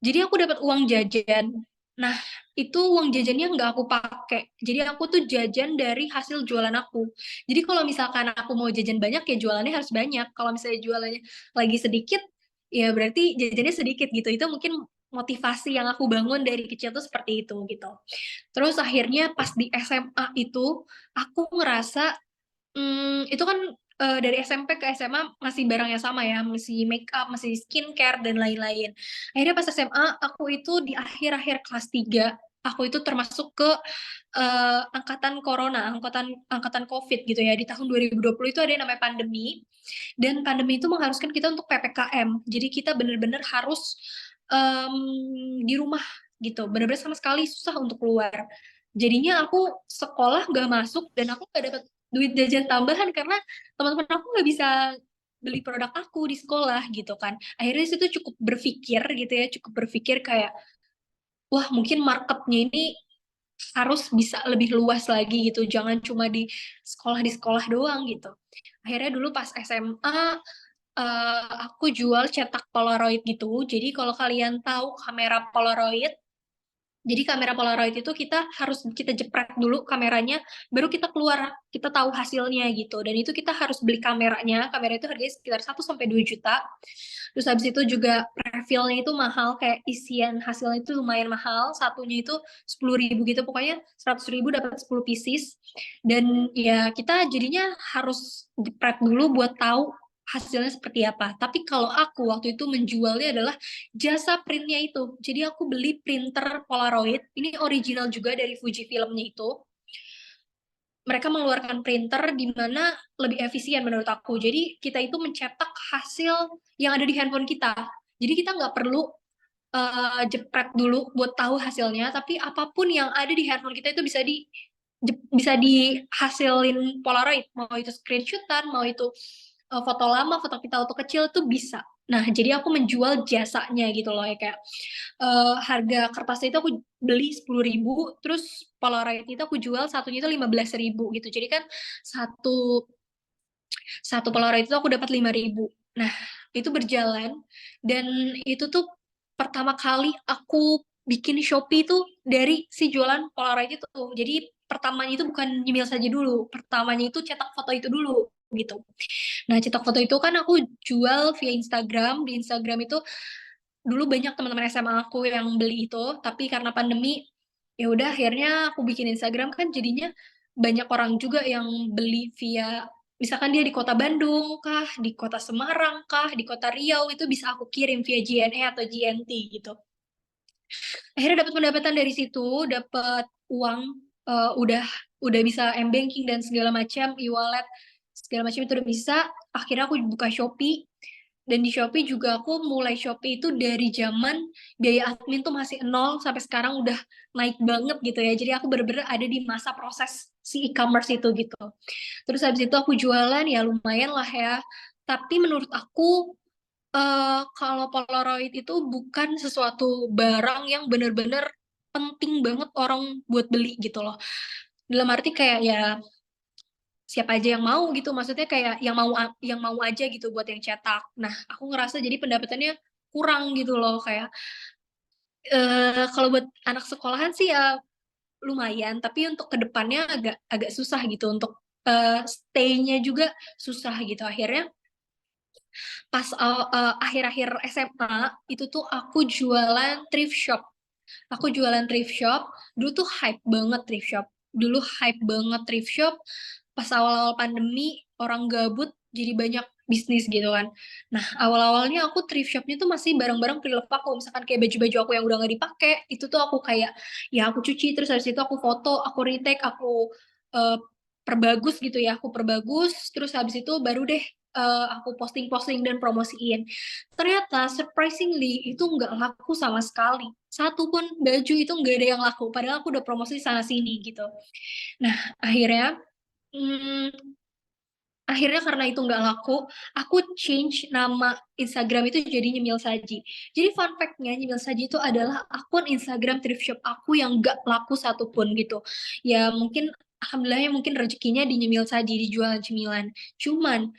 jadi aku dapat uang jajan. Nah, itu uang jajannya nggak aku pakai. Jadi aku tuh jajan dari hasil jualan aku. Jadi kalau misalkan aku mau jajan banyak, ya jualannya harus banyak. Kalau misalnya jualannya lagi sedikit, ya berarti jajannya sedikit gitu. Itu mungkin motivasi yang aku bangun dari kecil tuh seperti itu gitu. Terus akhirnya pas di SMA itu, aku ngerasa itu kan dari SMP ke SMA masih barang yang sama ya, masih make up, masih skincare dan lain-lain. Akhirnya pas SMA aku itu di akhir-akhir kelas 3, aku itu termasuk ke angkatan corona, angkatan COVID gitu ya. Di tahun 2020 itu ada yang namanya pandemi, dan pandemi itu mengharuskan kita untuk PPKM. Jadi kita benar-benar harus di rumah gitu, benar-benar sama sekali susah untuk keluar. Jadinya aku sekolah nggak masuk, dan aku nggak dapat duit jajan tambahan karena teman-teman aku nggak bisa beli produk aku di sekolah gitu kan. Akhirnya situ cukup berpikir gitu ya, cukup berpikir kayak, wah mungkin marketnya ini harus bisa lebih luas lagi gitu, jangan cuma di sekolah doang gitu. Akhirnya dulu pas SMA aku jual cetak Polaroid gitu. Jadi kalau kalian tahu kamera Polaroid, jadi kamera Polaroid itu kita jepret dulu kameranya, baru kita keluar, kita tahu hasilnya gitu. Dan itu kita harus beli kameranya. Kamera itu harganya sekitar 1 sampai 2 juta. Terus habis itu juga refillnya itu mahal, kayak isian hasilnya itu lumayan mahal. Satunya itu 10.000 gitu, pokoknya 100.000 dapat 10 pieces. Dan ya kita jadinya harus jepret dulu buat tahu hasilnya seperti apa. Tapi kalau aku waktu itu menjualnya adalah jasa printnya itu. Jadi aku beli printer Polaroid, ini original juga dari Fujifilmnya itu. Mereka mengeluarkan printer di mana lebih efisien menurut aku. Jadi kita itu mencetak hasil yang ada di handphone kita. Jadi kita nggak perlu jepret dulu buat tahu hasilnya, tapi apapun yang ada di handphone kita itu bisa dihasilin Polaroid, mau itu screenshotan, mau itu foto lama, foto kita waktu kecil itu bisa. Nah, jadi aku menjual jasanya gitu loh ya, kayak harga kertasnya itu aku beli 10.000, terus Polaroid itu aku jual satunya itu 15.000 gitu. Jadi kan satu satu Polaroid itu aku dapat 5.000. Nah, itu berjalan dan itu tuh pertama kali aku bikin Shopee itu dari si jualan Polaroid itu. Jadi pertamanya itu bukan nyemil saja dulu, pertamanya itu cetak foto itu dulu gitu. Nah, cetak foto itu kan aku jual via Instagram. Di Instagram itu dulu banyak teman-teman SMA aku yang beli itu, tapi karena pandemi ya udah akhirnya aku bikin Instagram, kan jadinya banyak orang juga yang beli via, misalkan dia di kota Bandung kah, di kota Semarang kah, di kota Riau, itu bisa aku kirim via JNE atau GNT gitu. Akhirnya dapat pendapatan dari situ, dapat uang, udah bisa m-banking dan segala macam, e-wallet segala macam itu udah bisa. Akhirnya aku buka Shopee, dan di Shopee juga aku mulai Shopee itu dari zaman biaya admin tuh masih nol sampai sekarang udah naik banget gitu ya. Jadi aku bener-bener ada di masa proses si e-commerce itu gitu. Terus habis itu aku jualan ya lumayan lah ya. Tapi menurut aku kalau Polaroid itu bukan sesuatu barang yang bener-bener penting banget orang buat beli gitu loh. Dalam arti kayak ya siapa aja yang mau gitu, maksudnya kayak yang mau aja gitu buat yang cetak. Nah, aku ngerasa jadi pendapatannya kurang gitu loh, kayak kalau buat anak sekolahan sih ya lumayan, tapi untuk kedepannya agak agak susah gitu, untuk stay-nya juga susah gitu. Akhirnya pas akhir-akhir SMA itu tuh aku jualan thrift shop. Aku jualan thrift shop, dulu tuh hype banget thrift shop. Dulu hype banget thrift shop, pas awal-awal pandemi, orang gabut, jadi banyak bisnis gitu kan. Nah, awal-awalnya aku thrift shopnya tuh masih barang-barang pre-love aku, misalkan kayak baju-baju aku yang udah nggak dipakai, itu tuh aku kayak, ya aku cuci, terus habis itu aku foto, aku retake, aku uh, perbagus gitu ya, aku perbagus, terus habis itu baru deh aku posting-posting dan promosiin. Ternyata surprisingly itu nggak laku sama sekali. Satu pun baju itu nggak ada yang laku, padahal aku udah promosi sana sini gitu. Nah, akhirnya hmm, akhirnya karena itu nggak laku, aku change nama Instagram itu jadi Nyemil Saji. Jadi fun fact-nya, Nyemil Saji itu adalah akun Instagram thrift shop aku yang nggak laku satupun gitu. Ya mungkin, alhamdulillah ya mungkin rezekinya di Nyemil Saji, di jualan cemilan. Cuman,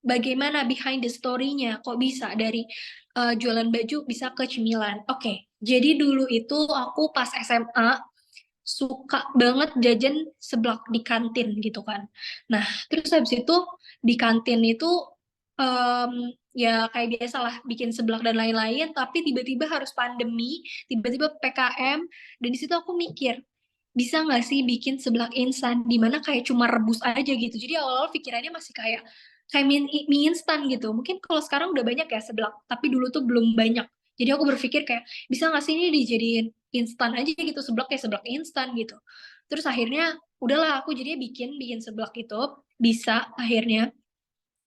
bagaimana behind the story-nya, kok bisa dari jualan baju bisa ke cemilan. Oke, jadi dulu itu aku pas SMA, suka banget jajan seblak di kantin gitu kan. Nah, terus habis itu di kantin itu ya kayak biasa lah bikin seblak dan lain-lain, tapi tiba-tiba harus pandemi, tiba-tiba PKM, dan di situ aku mikir, bisa nggak sih bikin seblak instan, di mana kayak cuma rebus aja gitu. Jadi awal-awal pikirannya masih kayak mie instan gitu. Mungkin kalau sekarang udah banyak ya seblak, tapi dulu tuh belum banyak. Jadi aku berpikir kayak, bisa nggak sih ini dijadiin instan aja gitu, seblak kayak seblak instan gitu. Terus akhirnya udahlah aku jadinya bikin bikin seblak itu, bisa akhirnya.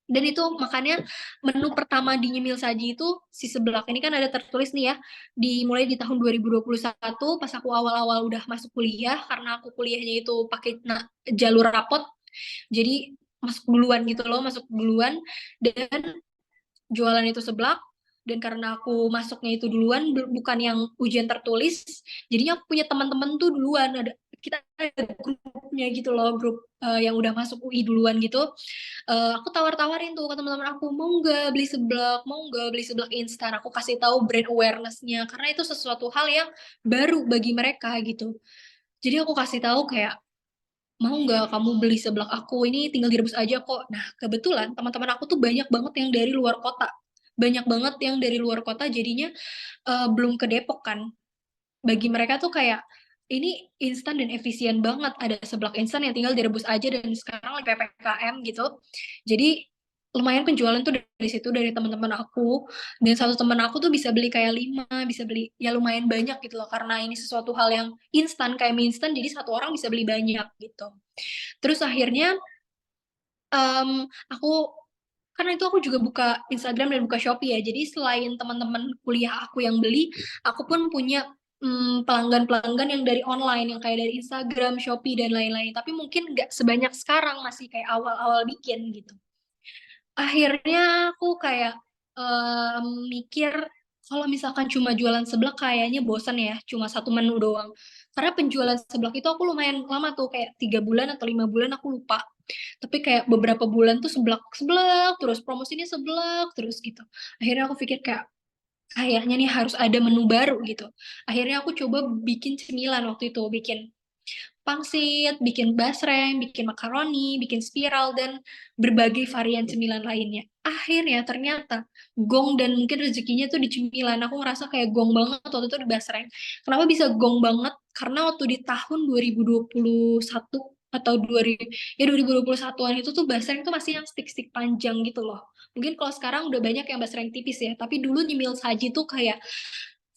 Dan itu makanya menu pertama di Nyemil Saji itu si seblak ini kan ada tertulis nih ya, dimulai di tahun 2021 pas aku awal-awal udah masuk kuliah, karena aku kuliahnya itu pakai jalur rapot, jadi masuk duluan gitu loh, masuk duluan dan jualan itu seblak. Dan karena aku masuknya itu duluan, bukan yang ujian tertulis, jadinya aku punya teman-teman tuh duluan, kita ada grupnya gitu loh, grup yang udah masuk UI duluan gitu. Aku tawar-tawarin tuh ke teman-teman aku, mau nggak beli seblak instan, aku kasih tahu brand awareness-nya, karena itu sesuatu hal yang baru bagi mereka gitu. Jadi aku kasih tahu kayak, mau nggak kamu beli seblak aku, ini tinggal direbus aja kok. Nah, kebetulan teman-teman aku tuh banyak banget yang dari luar kota. Banyak banget yang dari luar kota, jadinya belum ke Depok kan. Bagi mereka tuh kayak, ini instan dan efisien banget. Ada seblak instan yang tinggal direbus aja, dan sekarang lagi PPKM gitu. Jadi lumayan penjualan tuh dari situ, dari teman-teman aku. Dan satu teman aku tuh bisa beli kayak 5, bisa beli ya lumayan banyak gitu loh, karena ini sesuatu hal yang instan kayak mie instan, jadi satu orang bisa beli banyak gitu. Terus akhirnya aku karena itu aku juga buka Instagram dan buka Shopee ya. Jadi selain teman-teman kuliah aku yang beli, aku pun punya pelanggan-pelanggan yang dari online, yang kayak dari Instagram, Shopee, dan lain-lain. Tapi mungkin nggak sebanyak sekarang, masih kayak awal-awal bikin gitu. Akhirnya aku kayak mikir, kalau misalkan cuma jualan seblak kayaknya bosan ya, cuma satu menu doang. Karena penjualan seblak itu aku lumayan lama tuh, kayak 3 bulan atau 5 bulan aku lupa. Tapi kayak beberapa bulan tuh seblak-seblak, terus promosinya seblak, terus gitu. Akhirnya aku pikir kayak, kayaknya nih harus ada menu baru gitu. Akhirnya aku coba bikin cemilan waktu itu, bikin pangsit, bikin basreng, bikin makaroni, bikin spiral, dan berbagai varian cemilan lainnya. Akhirnya ternyata gong dan mungkin rezekinya tuh di cemilan. Aku ngerasa kayak gong banget waktu itu di basreng. Kenapa bisa gong banget? Karena waktu di tahun 2021 atau 2021-an itu tuh basreng tuh masih yang stick-stick panjang gitu loh. Mungkin kalau sekarang udah banyak yang basreng tipis ya, tapi dulu nyemil saji tuh kayak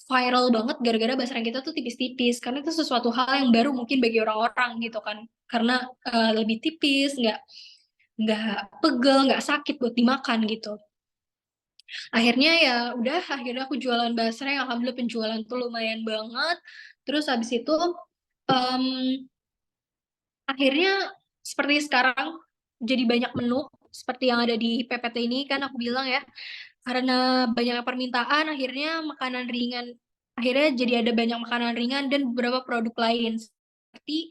viral banget gara-gara basreng kita tuh tipis-tipis, karena itu sesuatu hal yang baru mungkin bagi orang-orang gitu kan, karena lebih tipis, nggak pegel, nggak sakit buat dimakan gitu. Akhirnya ya udah, akhirnya aku jualan basreng, alhamdulillah penjualan tuh lumayan banget. Terus habis itu em, akhirnya seperti sekarang jadi banyak menu seperti yang ada di PPT ini kan aku bilang ya, karena banyaknya permintaan, akhirnya makanan ringan, akhirnya jadi ada banyak makanan ringan dan beberapa produk lain seperti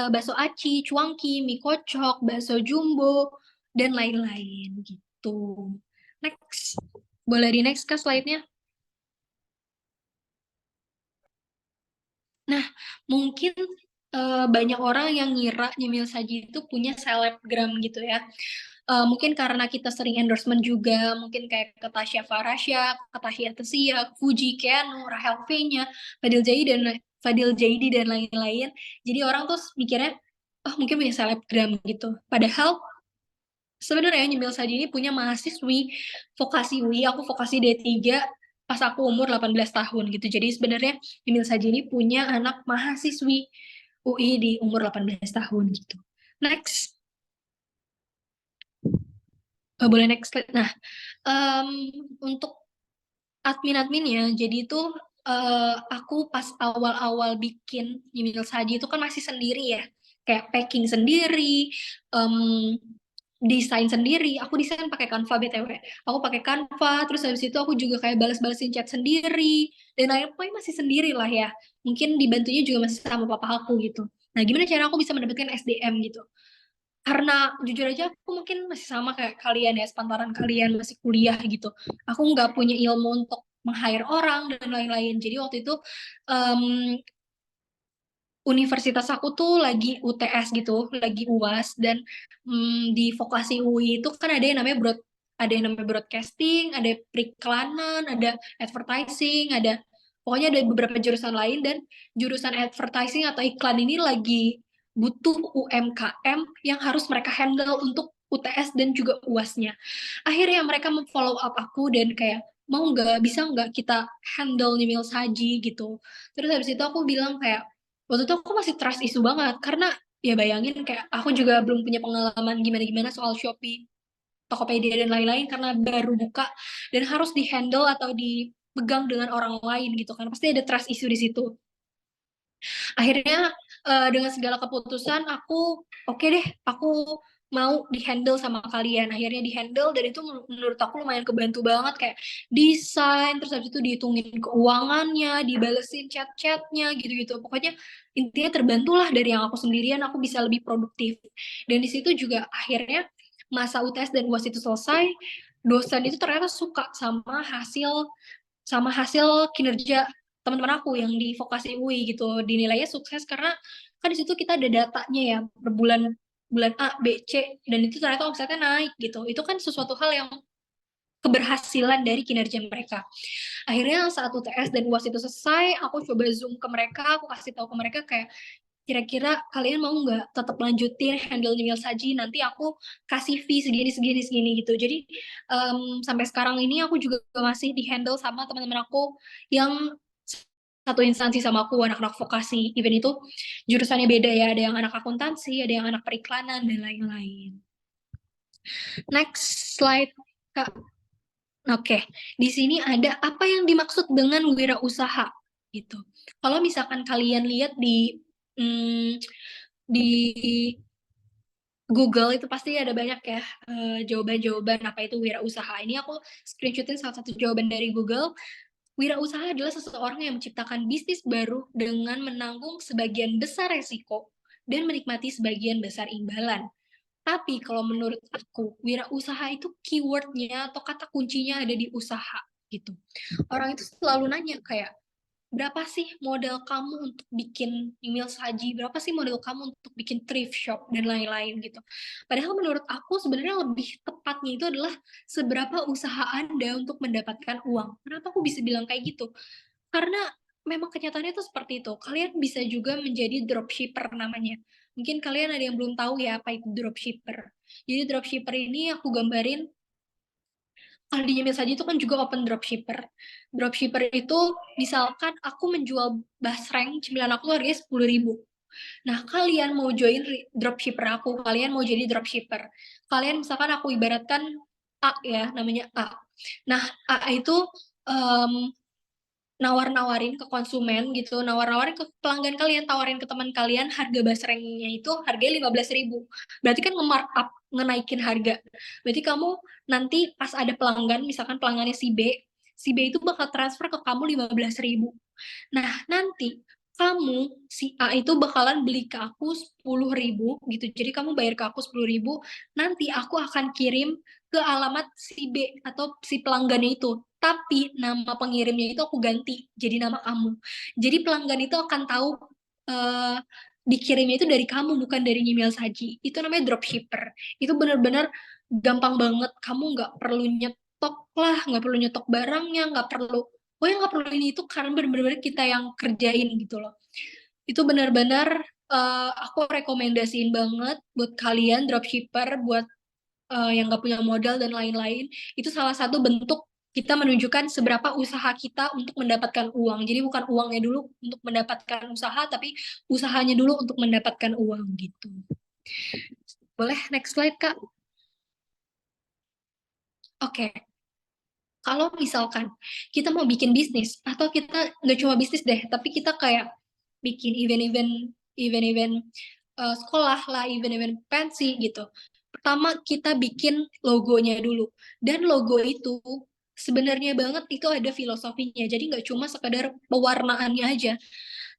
bakso aci, cuangki, mie kocok, bakso jumbo, dan lain-lain gitu. Next, boleh di next ke slide-nya. Nah, mungkin banyak orang yang ngira nyemil saji itu punya selebgram gitu ya. Mungkin karena kita sering endorsement juga, mungkin kayak ke Tasya Farasya, ke Tasya Tesia, Fuji Keanu, Rahel V-nya, Fadil Jaidi dan lain-lain. Jadi orang tuh mikirnya, oh mungkin punya selebgram gitu. Padahal sebenarnya nyemil saji ini punya mahasiswi vokasi UI, aku vokasi D3 pas aku umur 18 tahun gitu. Jadi sebenarnya nyemil saji ini punya anak mahasiswi UI di umur 18 tahun gitu. Next. Boleh next slide. Nah, untuk admin ya, jadi itu aku pas awal-awal bikin nyemil saji itu kan masih sendiri ya, kayak packing sendiri, desain sendiri. Aku desain pakai Canva BTW. Aku pakai Canva, terus habis itu aku juga kayak balas-balasin chat sendiri, dan lain pokoknya masih sendiri lah ya. Mungkin dibantunya juga masih sama papa aku gitu. Nah, gimana cara aku bisa mendapatkan SDM gitu? Karena jujur aja aku mungkin masih sama kayak kalian ya, sepantaran kalian masih kuliah gitu. Aku nggak punya ilmu untuk meng-hire orang dan lain-lain. Jadi waktu itu universitas aku tuh lagi UTS gitu, lagi UAS, dan di vokasi UI itu kan ada yang namanya broadcasting, ada periklanan, ada advertising, ada pokoknya ada beberapa jurusan lain, dan jurusan advertising atau iklan ini lagi butuh UMKM yang harus mereka handle untuk UTS dan juga UASnya. Akhirnya mereka memfollow up aku dan kayak, mau nggak, bisa nggak kita handle email saji gitu. Terus habis itu aku bilang kayak, waktu itu aku masih trust isu banget, karena ya bayangin kayak aku juga belum punya pengalaman gimana-gimana soal Shopee, Tokopedia dan lain-lain, karena baru buka dan harus dihandle atau dipegang dengan orang lain gitu kan, pasti ada trust isu di situ. Akhirnya dengan segala keputusan aku oke deh, aku mau dihandle sama kalian. Akhirnya dihandle, dan itu menurut aku lumayan kebantu banget, kayak desain, terus habis itu dihitungin keuangannya, dibalesin chat-chatnya gitu-gitu. Pokoknya intinya terbantulah dari yang aku sendirian, aku bisa lebih produktif. Dan di situ juga akhirnya masa UTS dan UAS itu selesai, dosen itu ternyata suka sama hasil kinerja teman-teman aku yang di vokasi UI gitu, dinilainya sukses karena kan di situ kita ada datanya ya, per bulan bulan A, B, C, dan itu ternyata omsetnya naik gitu. Itu kan sesuatu hal yang keberhasilan dari kinerja mereka. Akhirnya saat UTS dan UAS itu selesai, aku coba Zoom ke mereka, aku kasih tahu ke mereka kayak, kira-kira kalian mau nggak tetap lanjutin handle email saji, nanti aku kasih fee segini gitu. Jadi sampai sekarang ini aku juga masih di handle sama teman-teman aku yang satu instansi sama aku, anak-anak vokasi. Even itu jurusannya beda ya, ada yang anak akuntansi, ada yang anak periklanan, dan lain-lain. Next slide, Kak. Oke, di sini ada apa yang dimaksud dengan wirausaha gitu. Kalau misalkan kalian lihat di Google itu pasti ada banyak ya jawaban-jawaban apa itu wirausaha. Ini aku screenshotin salah satu jawaban dari Google. Wirausaha adalah seseorang yang menciptakan bisnis baru dengan menanggung sebagian besar resiko dan menikmati sebagian besar imbalan. Tapi kalau menurut aku, wirausaha itu keywordnya atau kata kuncinya ada di usaha gitu. Orang itu selalu nanya kayak, berapa sih modal kamu untuk bikin email saji, berapa sih modal kamu untuk bikin thrift shop, dan lain-lain gitu. Padahal menurut aku sebenarnya lebih tepatnya itu adalah seberapa usaha Anda untuk mendapatkan uang. Kenapa aku bisa bilang kayak gitu? Karena memang kenyataannya itu seperti itu. Kalian bisa juga menjadi dropshipper namanya. Mungkin kalian ada yang belum tahu ya apa itu dropshipper. Jadi dropshipper ini aku gambarin, kalau di Nyemil saja itu kan juga open dropshipper. Dropshipper itu misalkan aku menjual basreng, cemilan aku harganya 10.000. Nah, kalian mau join dropshipper aku, kalian mau jadi dropshipper. Kalian misalkan aku ibaratkan A ya, namanya A. Nah, A itu nawar-nawarin ke konsumen gitu, nawar-nawarin ke pelanggan kalian, tawarin ke teman kalian harga basrengnya itu harganya 15.000. Berarti kan nge-markup, ngenaikin harga. Berarti kamu nanti pas ada pelanggan, misalkan pelanggannya si B itu bakal transfer ke kamu 15.000. Nah, nanti kamu, si A itu bakalan beli ke aku 10.000 gitu. Jadi kamu bayar ke aku 10.000, nanti aku akan kirim ke alamat si B atau si pelanggannya itu. Tapi nama pengirimnya itu aku ganti jadi nama kamu. Jadi pelanggan itu akan tahu eh, dikirimnya itu dari kamu, bukan dari email saji. Itu namanya dropshipper. Itu benar-benar gampang banget. Kamu nggak perlu nyetok lah, nggak perlu nyetok barangnya, nggak perlu nggak perlu ini itu, karena benar-benar kita yang kerjain gitu loh. Itu benar-benar aku rekomendasiin banget buat kalian dropshipper, buat yang nggak punya modal dan lain-lain. Itu salah satu bentuk kita menunjukkan seberapa usaha kita untuk mendapatkan uang. Jadi bukan uangnya dulu untuk mendapatkan usaha, tapi usahanya dulu untuk mendapatkan uang gitu. Boleh next slide, Kak? Oke. Kalau misalkan kita mau bikin bisnis, atau kita nggak cuma bisnis deh, tapi kita kayak bikin event-event sekolah lah, event-event pensi gitu. Pertama kita bikin logonya dulu. Dan logo itu sebenarnya banget itu ada filosofinya. Jadi nggak cuma sekedar pewarnaannya aja.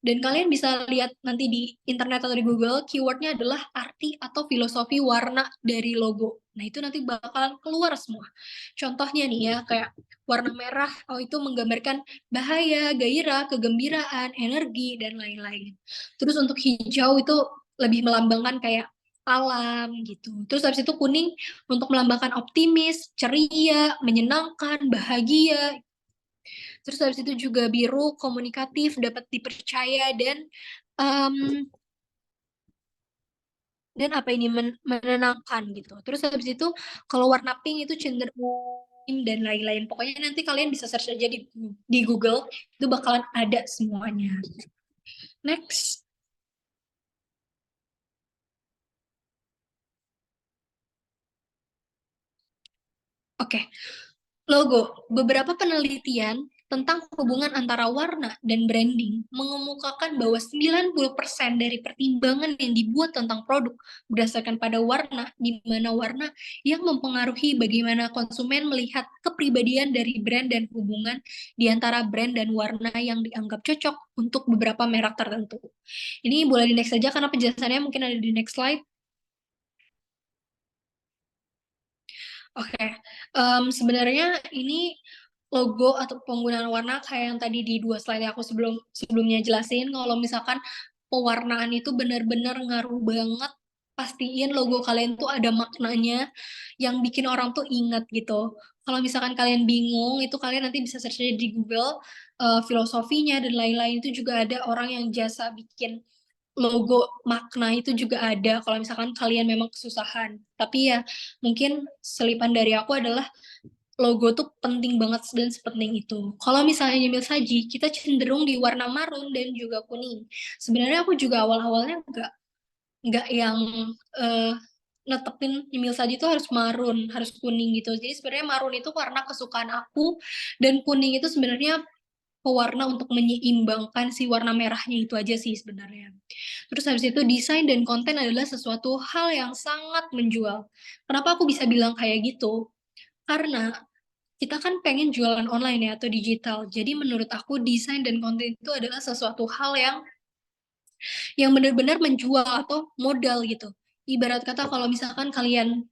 Dan kalian bisa lihat nanti di internet atau di Google, keywordnya adalah arti atau filosofi warna dari logo. Nah, itu nanti bakalan keluar semua. Contohnya nih ya, kayak warna merah, oh itu menggambarkan bahaya, gairah, kegembiraan, energi, dan lain-lain. Terus untuk hijau itu lebih melambangkan kayak alam gitu. Terus habis itu kuning untuk melambangkan optimis, ceria, menyenangkan, bahagia. Terus habis itu juga biru, komunikatif, dapat dipercaya, um, dan apa ini menenangkan gitu. Terus habis itu kalau warna pink itu cenderung dan lain-lain. Pokoknya nanti kalian bisa search aja di Google, itu bakalan ada semuanya. Next. Oke. Logo. Beberapa penelitian tentang hubungan antara warna dan branding mengemukakan bahwa 90% dari pertimbangan yang dibuat tentang produk berdasarkan pada warna, di mana warna yang mempengaruhi bagaimana konsumen melihat kepribadian dari brand dan hubungan di antara brand dan warna yang dianggap cocok untuk beberapa merek tertentu. Ini boleh di next saja karena penjelasannya mungkin ada di next slide. Oke, sebenarnya ini logo atau penggunaan warna kayak yang tadi di 2 slide yang aku sebelumnya jelasin. Kalau misalkan pewarnaan itu benar-benar ngaruh banget, pastiin logo kalian tuh ada maknanya yang bikin orang tuh ingat gitu. Kalau misalkan kalian bingung, itu kalian nanti bisa search aja di Google filosofinya dan lain-lain. Itu juga ada orang yang jasa bikin logo makna itu juga ada kalau misalkan kalian memang kesusahan. Tapi ya mungkin selipan dari aku adalah logo tuh penting banget dan sepenting itu. Kalau misalnya nyemil saji, kita cenderung di warna marun dan juga kuning. Sebenarnya aku juga awal-awalnya nggak yang netepin nyemil saji itu harus marun, harus kuning gitu. Jadi sebenarnya marun itu warna kesukaan aku, dan kuning itu sebenarnya pewarna untuk menyeimbangkan si warna merahnya itu aja sih sebenarnya. Terus habis itu desain dan konten adalah sesuatu hal yang sangat menjual. Kenapa aku bisa bilang kayak gitu? Karena kita kan pengen jualan online ya atau digital. Jadi menurut aku desain dan konten itu adalah sesuatu hal yang benar-benar menjual atau modal gitu. Ibarat kata kalau misalkan kalian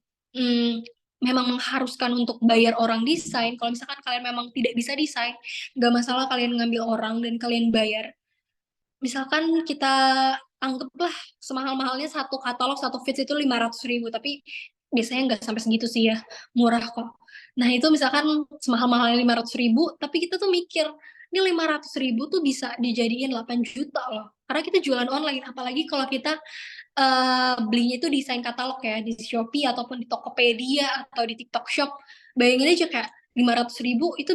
memang mengharuskan untuk bayar orang desain, kalau misalkan kalian memang tidak bisa desain, nggak masalah kalian ngambil orang dan kalian bayar. Misalkan kita anggaplah semahal-mahalnya satu katalog, satu feeds itu 500.000, tapi biasanya nggak sampai segitu sih ya, murah kok. Nah itu misalkan semahal-mahalnya 500.000, tapi kita tuh mikir, ini 500.000 tuh bisa dijadiin 8 juta loh. Karena kita jualan online, apalagi kalau kita belinya itu desain katalog ya, di Shopee ataupun di Tokopedia atau di TikTok Shop. Bayangin aja kayak 500.000 itu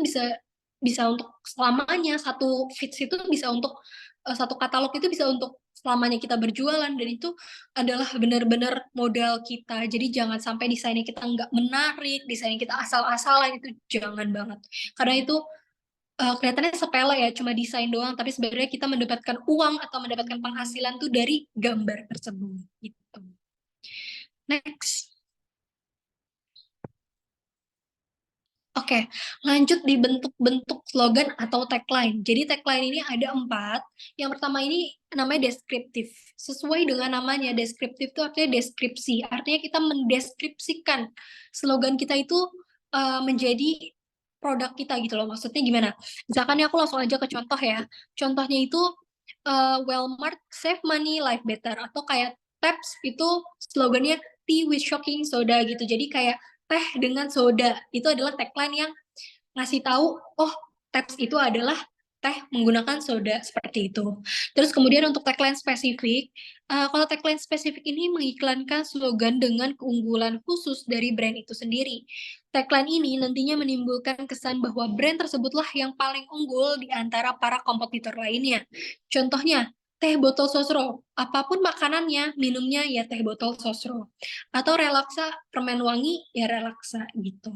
bisa untuk selamanya, satu feeds itu bisa untuk satu katalog itu bisa untuk selamanya kita berjualan, dan itu adalah benar-benar modal kita. Jadi jangan sampai desainnya kita nggak menarik, desainnya kita asal-asalan, itu jangan banget. Karena itu kelihatannya sepele ya, cuma desain doang, tapi sebenarnya kita mendapatkan uang atau mendapatkan penghasilan tuh dari gambar tersebut gitu. Next. Oke, lanjut di bentuk-bentuk slogan atau tagline. Jadi tagline ini ada 4. Yang pertama ini namanya deskriptif. Sesuai dengan namanya, deskriptif itu artinya deskripsi. Artinya kita mendeskripsikan slogan kita itu menjadi produk kita gitu loh. Maksudnya gimana? Misalkan aku langsung aja ke contoh ya. Contohnya itu Walmart Save Money Life Better, atau kayak Taps itu slogannya Tea with Shocking Soda gitu. Jadi kayak teh dengan soda, itu adalah tagline yang ngasih tahu, oh Taps itu adalah teh menggunakan soda, seperti itu. Terus kemudian untuk tagline spesifik, kalau tagline spesifik ini mengiklankan slogan dengan keunggulan khusus dari brand itu sendiri. Tagline ini nantinya menimbulkan kesan bahwa brand tersebutlah yang paling unggul di antara para kompetitor lainnya. Contohnya, teh botol sosro, apapun makanannya, minumnya ya teh botol sosro. Atau relaksa, permen wangi, ya relaksa gitu.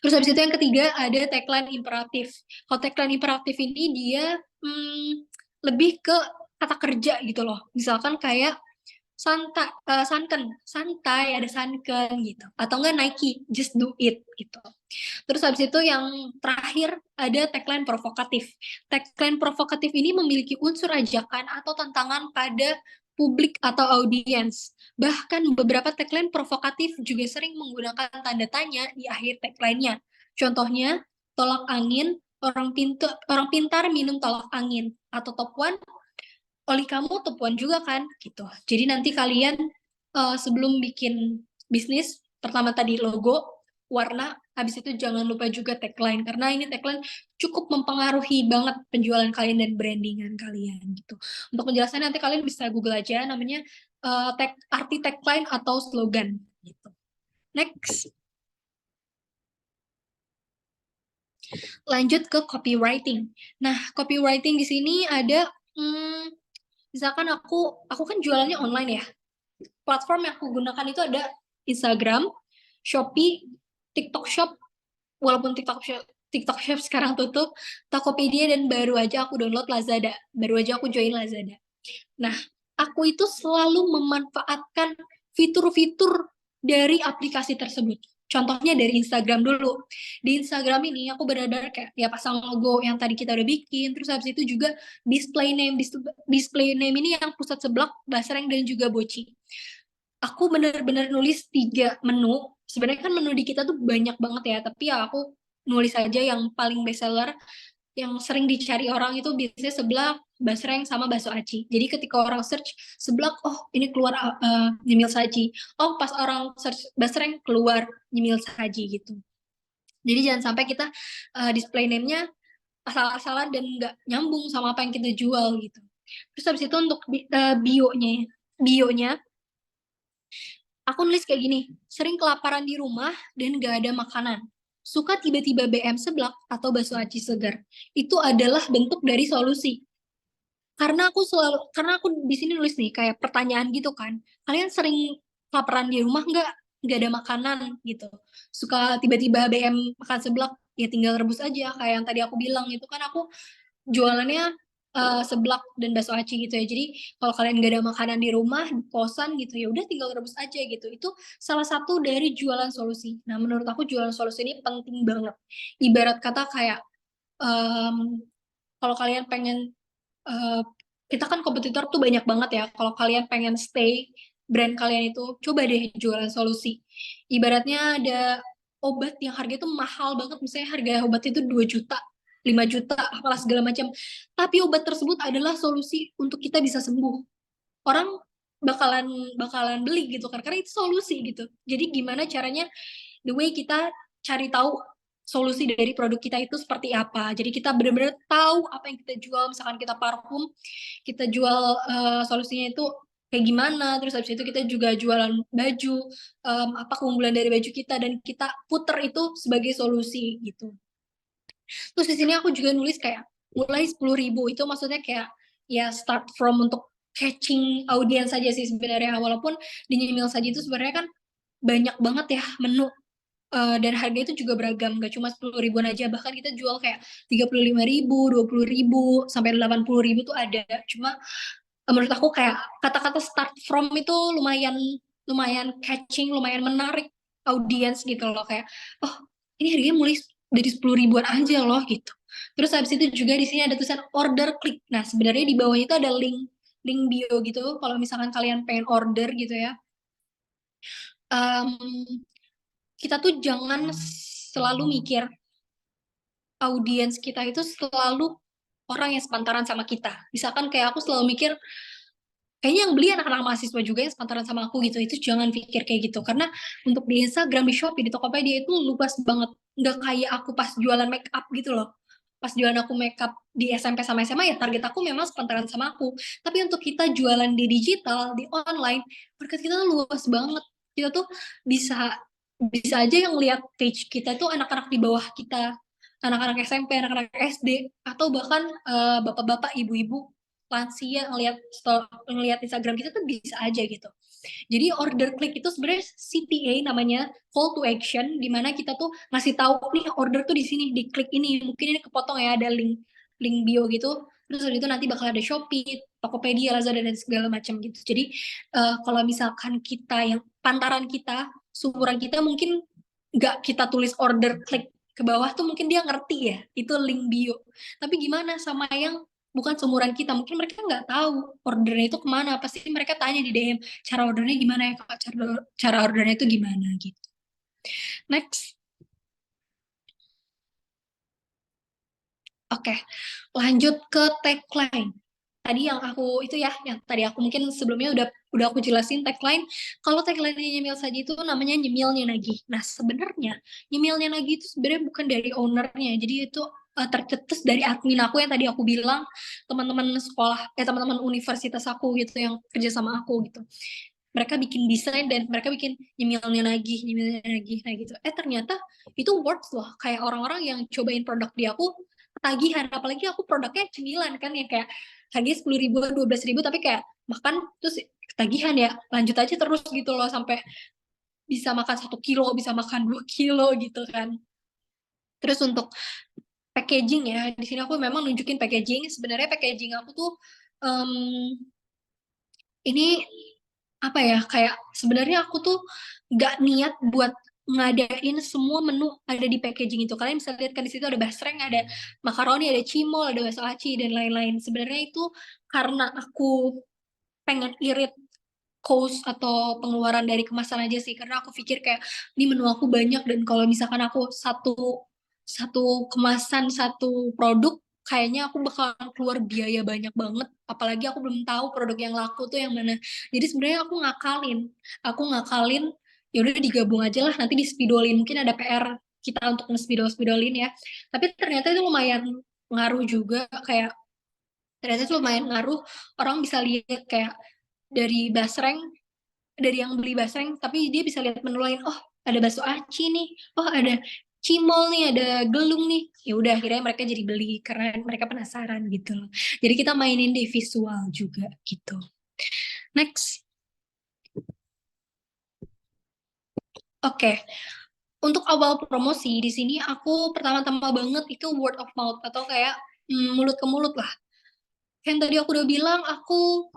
Terus habis itu yang ketiga ada tagline imperatif. Kalau tagline imperatif ini dia lebih ke kata kerja gitu loh. Misalkan kayak santai, ada sanken gitu. Atau enggak Nike, just do it gitu. Terus habis itu yang terakhir ada tagline provokatif. Tagline provokatif ini memiliki unsur ajakan atau tantangan pada publik atau audiens. Bahkan beberapa tagline provokatif juga sering menggunakan tanda tanya di akhir tagline-nya. Contohnya, tolak angin, orang pintar minum tolak angin. Atau top one, oli kamu top one juga kan? Gitu. Jadi nanti kalian sebelum bikin bisnis, pertama tadi logo, warna, habis itu jangan lupa juga tagline, karena ini tagline cukup mempengaruhi banget penjualan kalian dan brandingan kalian gitu. Untuk penjelasannya nanti kalian bisa Google aja, namanya arti tagline atau slogan gitu. Next. Lanjut ke copywriting. Nah, copywriting di sini ada misalkan aku kan jualannya online ya. Platform yang aku gunakan itu ada Instagram, Shopee, TikTok Shop, walaupun TikTok Shop sekarang tutup, Tokopedia, dan baru aja aku download Lazada. Baru aja aku join Lazada. Nah, aku itu selalu memanfaatkan fitur-fitur dari aplikasi tersebut. Contohnya dari Instagram dulu. Di Instagram ini aku benar-benar kayak ya pasang logo yang tadi kita udah bikin, terus habis itu juga display name. Display name ini yang pusat seblak, basreng, dan juga boci. Aku benar-benar nulis 3 menu. Sebenarnya kan menu di kita tuh banyak banget ya, tapi ya aku nulis aja yang paling best seller, yang sering dicari orang itu biasanya seblak, basreng, sama bakso aci. Jadi ketika orang search seblak, oh ini keluar nyemil saji. Oh pas orang search basreng, keluar nyemil saji gitu. Jadi jangan sampai kita display name-nya asal-asalan dan nggak nyambung sama apa yang kita jual gitu. Terus habis itu untuk bionya, aku nulis kayak gini, sering kelaparan di rumah dan gak ada makanan. Suka tiba-tiba BM seblak atau bakso aci segar. Itu adalah bentuk dari solusi. Karena aku di sini nulis nih kayak pertanyaan gitu kan. Kalian sering kelaparan di rumah nggak ada makanan gitu. Suka tiba-tiba BM makan seblak, ya tinggal rebus aja kayak yang tadi aku bilang itu kan aku jualannya seblak dan bakso aci gitu ya. Jadi kalau kalian nggak ada makanan di rumah, di kosan gitu ya udah tinggal rebus aja gitu. Itu salah satu dari jualan solusi. Nah, menurut aku jualan solusi ini penting banget. Ibarat kata kayak kalau kalian pengen eh, kita kan kompetitor tuh banyak banget ya. Kalau kalian pengen stay brand kalian itu, coba deh jualan solusi. Ibaratnya ada obat yang harganya tuh mahal banget, misalnya harga obat itu 2 juta, 5 juta, apalah segala macam. Tapi obat tersebut adalah solusi untuk kita bisa sembuh. Orang bakalan bakalan beli gitu kan, karena itu solusi gitu. Jadi gimana caranya the way kita cari tahu solusi dari produk kita itu seperti apa. Jadi kita benar-benar tahu apa yang kita jual. Misalkan kita parfum, kita jual solusinya itu kayak gimana. Terus habis itu kita juga jualan baju, apa keunggulan dari baju kita dan kita puter itu sebagai solusi gitu. Terus di sini aku juga nulis kayak mulai 10.000 itu maksudnya kayak ya start from untuk catching audience saja sih sebenarnya. Walaupun di Nyemil saja itu sebenarnya kan banyak banget ya menu dan harga itu juga beragam, gak cuma 10.000-an aja, bahkan kita jual kayak 35.000, 20.000, sampai 80.000 tuh ada. Cuma menurut aku kayak kata-kata start from itu lumayan lumayan catching, lumayan menarik audiens gitu loh, kayak oh ini harganya mulai dari 10.000-an aja loh gitu. Terus habis itu juga di sini ada tulisan order klik. Nah sebenarnya di bawahnya itu ada link bio gitu. Kalau misalkan kalian pengen order gitu ya, um, kita tuh jangan selalu mikir audiens kita itu selalu orang yang sepantaran sama kita. Misalkan kayak aku selalu mikir, kayaknya yang beli anak-anak mahasiswa juga yang sepantaran sama aku gitu. Itu jangan pikir kayak gitu. Karena untuk di Instagram, di Shopee, di Tokopedia itu luas banget. Nggak kayak aku pas jualan make up gitu loh. Pas jualan aku make up di SMP sama SMA ya target aku memang sepantaran sama aku. Tapi untuk kita jualan di digital, di online, market kita tuh luas banget. Kita tuh bisa bisa aja yang lihat page kita tuh anak-anak di bawah kita, anak-anak SMP, anak-anak SD, atau bahkan bapak-bapak, ibu-ibu, lansia ngelihat Instagram kita tuh bisa aja gitu. Jadi order klik itu sebenarnya CTA namanya, call to action, di mana kita tuh ngasih tahu nih order tuh di sini, di klik ini, mungkin ini kepotong ya ada link link bio gitu. Terus itu nanti bakal ada Shopee, Tokopedia, Lazada dan segala macam gitu. Jadi kalau misalkan kita yang pantaran kita, seumuran kita mungkin nggak kita tulis order klik ke bawah tuh mungkin dia ngerti ya itu link bio. Tapi gimana sama yang bukan seumuran kita, mungkin mereka nggak tahu ordernya itu kemana, pasti mereka tanya di DM cara ordernya gimana ya kak, cara ordernya itu gimana gitu. Next. Oke, lanjut ke tagline. Tadi yang aku itu ya, yang tadi aku mungkin sebelumnya udah aku jelasin tagline. Kalau tagline-nya Nyemil saja itu namanya Nyemilnya Nagih. Nah, sebenarnya Nyemilnya Nagih itu sebenarnya bukan dari ownernya. Jadi itu tercetus dari admin aku yang tadi aku bilang, teman-teman sekolah, teman-teman universitas aku gitu yang kerja sama aku gitu. Mereka bikin desain dan mereka bikin Nyemilnya Nagih, nah gitu. Ternyata itu works loh. Kayak orang-orang yang cobain produk di aku tagihan, apalagi aku produknya cemilan kan ya kayak harganya 10.000, 12.000 tapi kayak makan terus ketagihan ya lanjut aja terus gitu loh sampai bisa makan 1 kilo, bisa makan 2 kilo gitu kan. Terus untuk packaging ya, di sini aku memang nunjukin packaging. Sebenarnya packaging aku tuh ini apa ya kayak sebenarnya aku tuh nggak niat buat ngadain semua menu ada di packaging itu. Kalian bisa lihat kan di situ ada basreng, ada makaroni, ada cimol, ada bakso aci dan lain-lain. Sebenarnya itu karena aku pengen irit cost atau pengeluaran dari kemasan aja sih, karena aku pikir kayak ini menu aku banyak dan kalau misalkan aku satu satu kemasan satu produk kayaknya aku bakal keluar biaya banyak banget, apalagi aku belum tahu produk yang laku tuh yang mana. Jadi sebenarnya aku ngakalin ya udah digabung aja lah, nanti di spidolin, mungkin ada PR kita untuk nge-spidolin ya. Tapi ternyata itu lumayan ngaruh juga, kayak ternyata itu lumayan ngaruh, orang bisa lihat kayak dari basreng, dari yang beli basreng tapi dia bisa lihat menu lain, oh ada bakso aci nih, oh ada cimol nih, ada gelung nih, ya udah akhirnya mereka jadi beli karena mereka penasaran gitu loh. Jadi kita mainin di visual juga gitu. Next. Oke, untuk awal promosi di sini aku pertama-tama banget itu word of mouth atau kayak mulut ke mulut lah. Yang tadi aku udah bilang, aku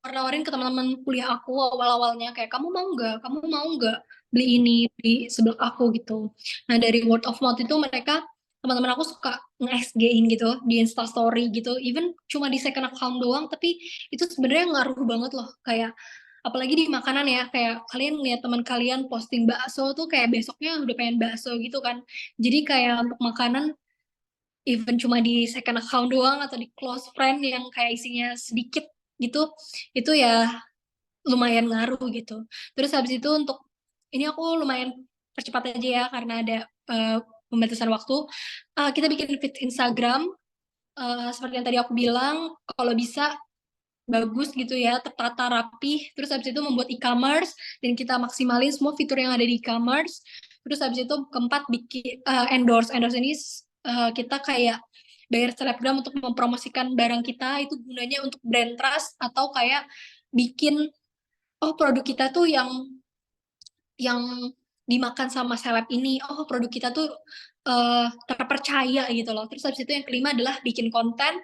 nawarin ke teman-teman kuliah aku awal-awalnya kayak kamu mau nggak beli ini di sebelah aku gitu. Nah dari word of mouth itu mereka teman-teman aku suka nge-SG-in gitu di Instastory gitu, even cuma di second account doang, tapi itu sebenarnya ngaruh banget loh. Kayak apalagi di makanan ya, kayak kalian lihat teman kalian posting bakso tuh kayak besoknya udah pengen bakso gitu kan. Jadi kayak untuk makanan even cuma di second account doang atau di close friend yang kayak isinya sedikit gitu, itu ya lumayan ngaruh gitu. Terus habis itu untuk ini aku lumayan percepat aja ya karena ada pembatasan waktu. Kita bikin feed Instagram seperti yang tadi aku bilang, kalau bisa bagus gitu ya, tertata rapi. Terus habis itu membuat e-commerce dan kita maksimalin semua fitur yang ada di e-commerce. Terus habis itu keempat bikin endorse. Endorse ini kita kayak bayar selebgram untuk mempromosikan barang kita, itu gunanya untuk brand trust atau kayak bikin produk kita tuh yang dimakan sama seleb ini, produk kita tuh terpercaya gitu loh. Terus habis itu yang kelima adalah bikin konten.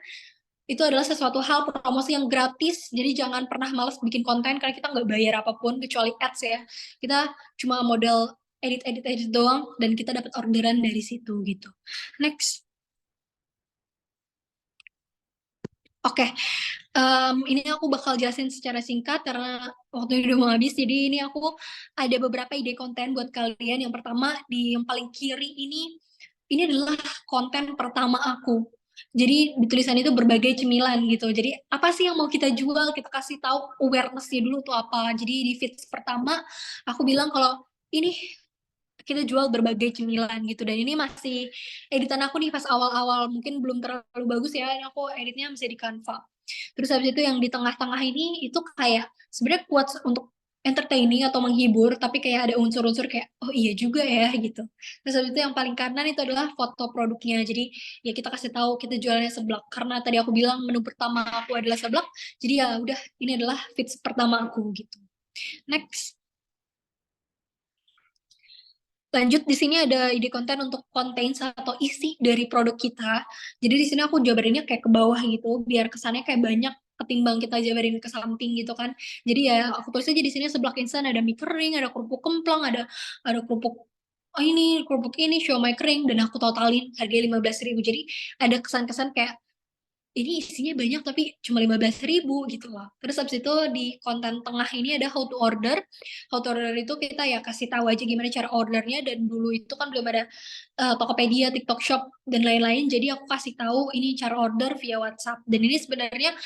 Itu adalah sesuatu hal promosi yang gratis, jadi jangan pernah malas bikin konten karena kita nggak bayar apapun kecuali ads ya. Kita cuma model edit doang dan kita dapat orderan dari situ gitu. Next. Oke, ini aku bakal jelasin secara singkat karena waktunya udah mau habis. Jadi ini aku ada beberapa ide konten buat kalian. Yang pertama di yang paling kiri ini adalah konten pertama aku. Jadi di tulisan itu berbagai cemilan gitu. Jadi apa sih yang mau kita jual? Kita kasih tahu awareness-nya dulu tuh apa. Jadi di feeds pertama aku bilang kalau ini kita jual berbagai cemilan gitu, dan ini masih editan aku nih pas awal-awal, mungkin belum terlalu bagus ya, ini aku editnya masih di Canva. Terus habis itu yang di tengah-tengah ini itu kayak sebenarnya quotes untuk entertaining atau menghibur, tapi kayak ada unsur-unsur kayak oh iya juga ya gitu. Terus habis itu yang paling kanan itu adalah foto produknya, jadi ya kita kasih tahu kita jualannya seblak karena tadi aku bilang menu pertama aku adalah seblak, jadi ya udah ini adalah feeds pertama aku gitu. Next. Lanjut, di sini ada ide konten untuk content atau isi dari produk kita. Jadi di sini aku jabarinnya kayak ke bawah gitu, biar kesannya kayak banyak ketimbang kita jabarin ke samping gitu kan. Jadi ya aku tulis aja di sini seblak instan, ada mie kering, ada kerupuk kemplang, ada kerupuk ini, siomay kering, dan aku totalin harganya 15.000. Jadi ada kesan-kesan kayak ini isinya banyak tapi cuma 15.000 gitu loh. Terus habis itu di konten tengah ini ada how to order. How to order itu kita ya kasih tahu aja gimana cara ordernya, dan dulu itu kan belum ada Tokopedia, TikTok Shop dan lain-lain. Jadi aku kasih tahu ini cara order via WhatsApp. Dan ini sebenarnya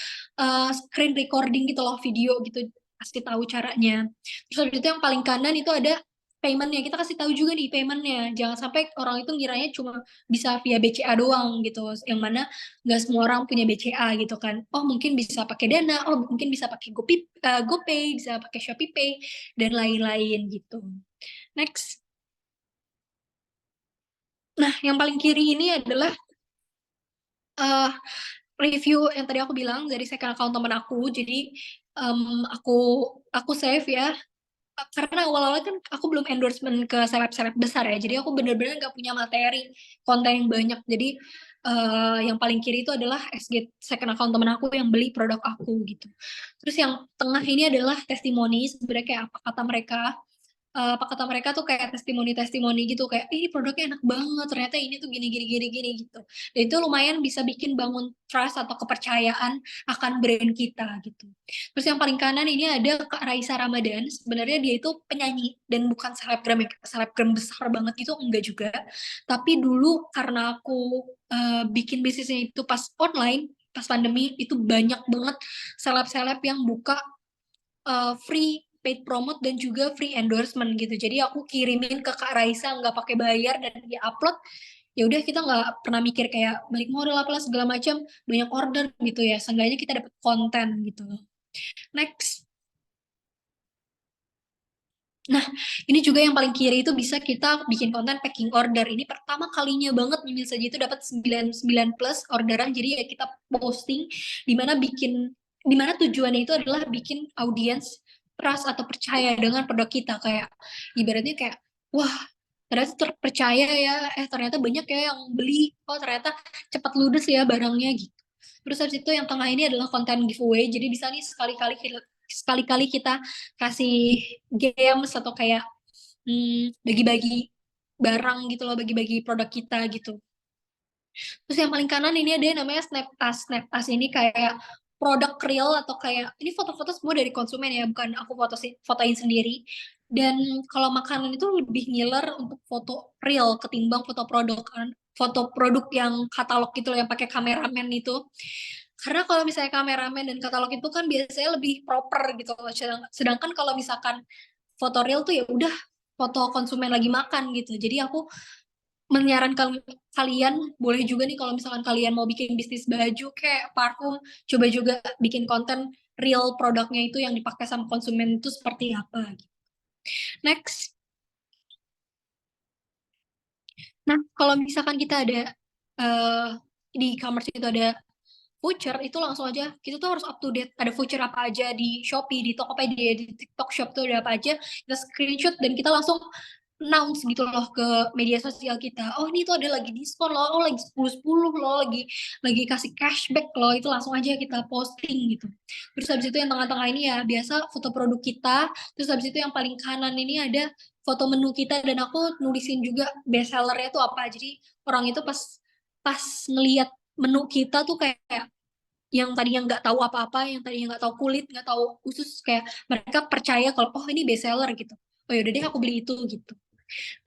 screen recording gitu loh, video gitu, kasih tahu caranya. Terus habis itu yang paling kanan itu ada paymentnya, kita kasih tahu juga nih paymentnya, jangan sampai orang itu ngiranya cuma bisa via BCA doang gitu, yang mana nggak semua orang punya BCA gitu kan. Oh mungkin bisa pakai Dana, oh mungkin bisa pakai GoPay, bisa pakai ShopeePay dan lain-lain gitu. Next. Nah yang paling kiri ini adalah review yang tadi aku bilang dari second account teman aku. Jadi aku save ya, karena awal-awal kan aku belum endorsement ke seleb-seleb besar ya, jadi aku bener-bener nggak punya materi konten yang banyak. Jadi yang paling kiri itu adalah SG second account temen aku yang beli produk aku gitu. Terus yang tengah ini adalah testimoni, sebenarnya kayak apa kata mereka tuh kayak testimoni gitu, kayak ini produknya enak banget, ternyata ini tuh gini gitu. Dan itu lumayan bisa bikin bangun trust atau kepercayaan akan brand kita gitu. Terus yang paling kanan ini ada Kak Raisa Ramadan. Sebenarnya dia itu penyanyi dan bukan selebgram besar banget gitu, enggak juga. Tapi dulu karena aku bikin bisnisnya itu pas online, pas pandemi, itu banyak banget seleb-seleb yang buka free paid promote dan juga free endorsement gitu. Jadi aku kirimin ke Kak Raisa nggak pakai bayar dan dia upload. Ya udah, kita nggak pernah mikir kayak balik modal apalah segala macam, banyak order gitu ya. Seenggaknya kita dapat konten gitu. Next. Nah, ini juga yang paling kiri itu bisa kita bikin konten packing order. Ini pertama kalinya banget Nyemil Saja itu dapat 99 plus orderan. Jadi ya kita posting dimana tujuannya itu adalah bikin audiens trust atau percaya dengan produk kita. Kayak ibaratnya kayak, wah ternyata terpercaya ya, ternyata banyak ya yang beli, oh ternyata cepat ludes ya barangnya gitu. Terus habis itu yang tengah ini adalah konten giveaway, jadi bisa nih sekali-kali kita kasih games atau kayak bagi-bagi barang gitu loh, bagi-bagi produk kita gitu. Terus yang paling kanan ini ada yang namanya Snap Tas. Snap Tas ini kayak produk real atau kayak ini foto-foto semua dari konsumen ya, bukan aku fotoin sendiri. Dan kalau makanan itu lebih ngiler untuk foto real ketimbang foto produk kan. Foto produk yang katalog gitu loh, yang pakai kameramen itu. Karena kalau misalnya kameramen dan katalog itu kan biasanya lebih proper gitu loh. Sedangkan kalau misalkan foto real tuh ya udah foto konsumen lagi makan gitu. Jadi aku menyarankan kalian boleh juga nih kalau misalkan kalian mau bikin bisnis baju kayak parfum, coba juga bikin konten real produknya itu yang dipakai sama konsumen itu seperti apa. Next. Nah, kalau misalkan kita ada di e-commerce itu ada voucher, itu langsung aja kita tuh harus up to date. Ada voucher apa aja di Shopee, di Tokopedia, di TikTok Shop tuh ada apa aja. Kita screenshot dan kita langsung announce gitu loh ke media sosial kita. Oh, ini tuh ada lagi diskon loh, oh lagi 10-10 loh, lagi kasih cashback loh. Itu langsung aja kita posting gitu. Terus habis itu yang tengah-tengah ini ya biasa foto produk kita. Terus habis itu yang paling kanan ini ada foto menu kita dan aku nulisin juga best sellernya tuh apa. Jadi orang itu pas pas ngelihat menu kita tuh kayak yang tadinya nggak tahu apa-apa, yang tadinya nggak tahu kulit, nggak tahu usus, kayak mereka percaya kalau oh ini best seller gitu. Oh yaudah deh aku beli itu gitu.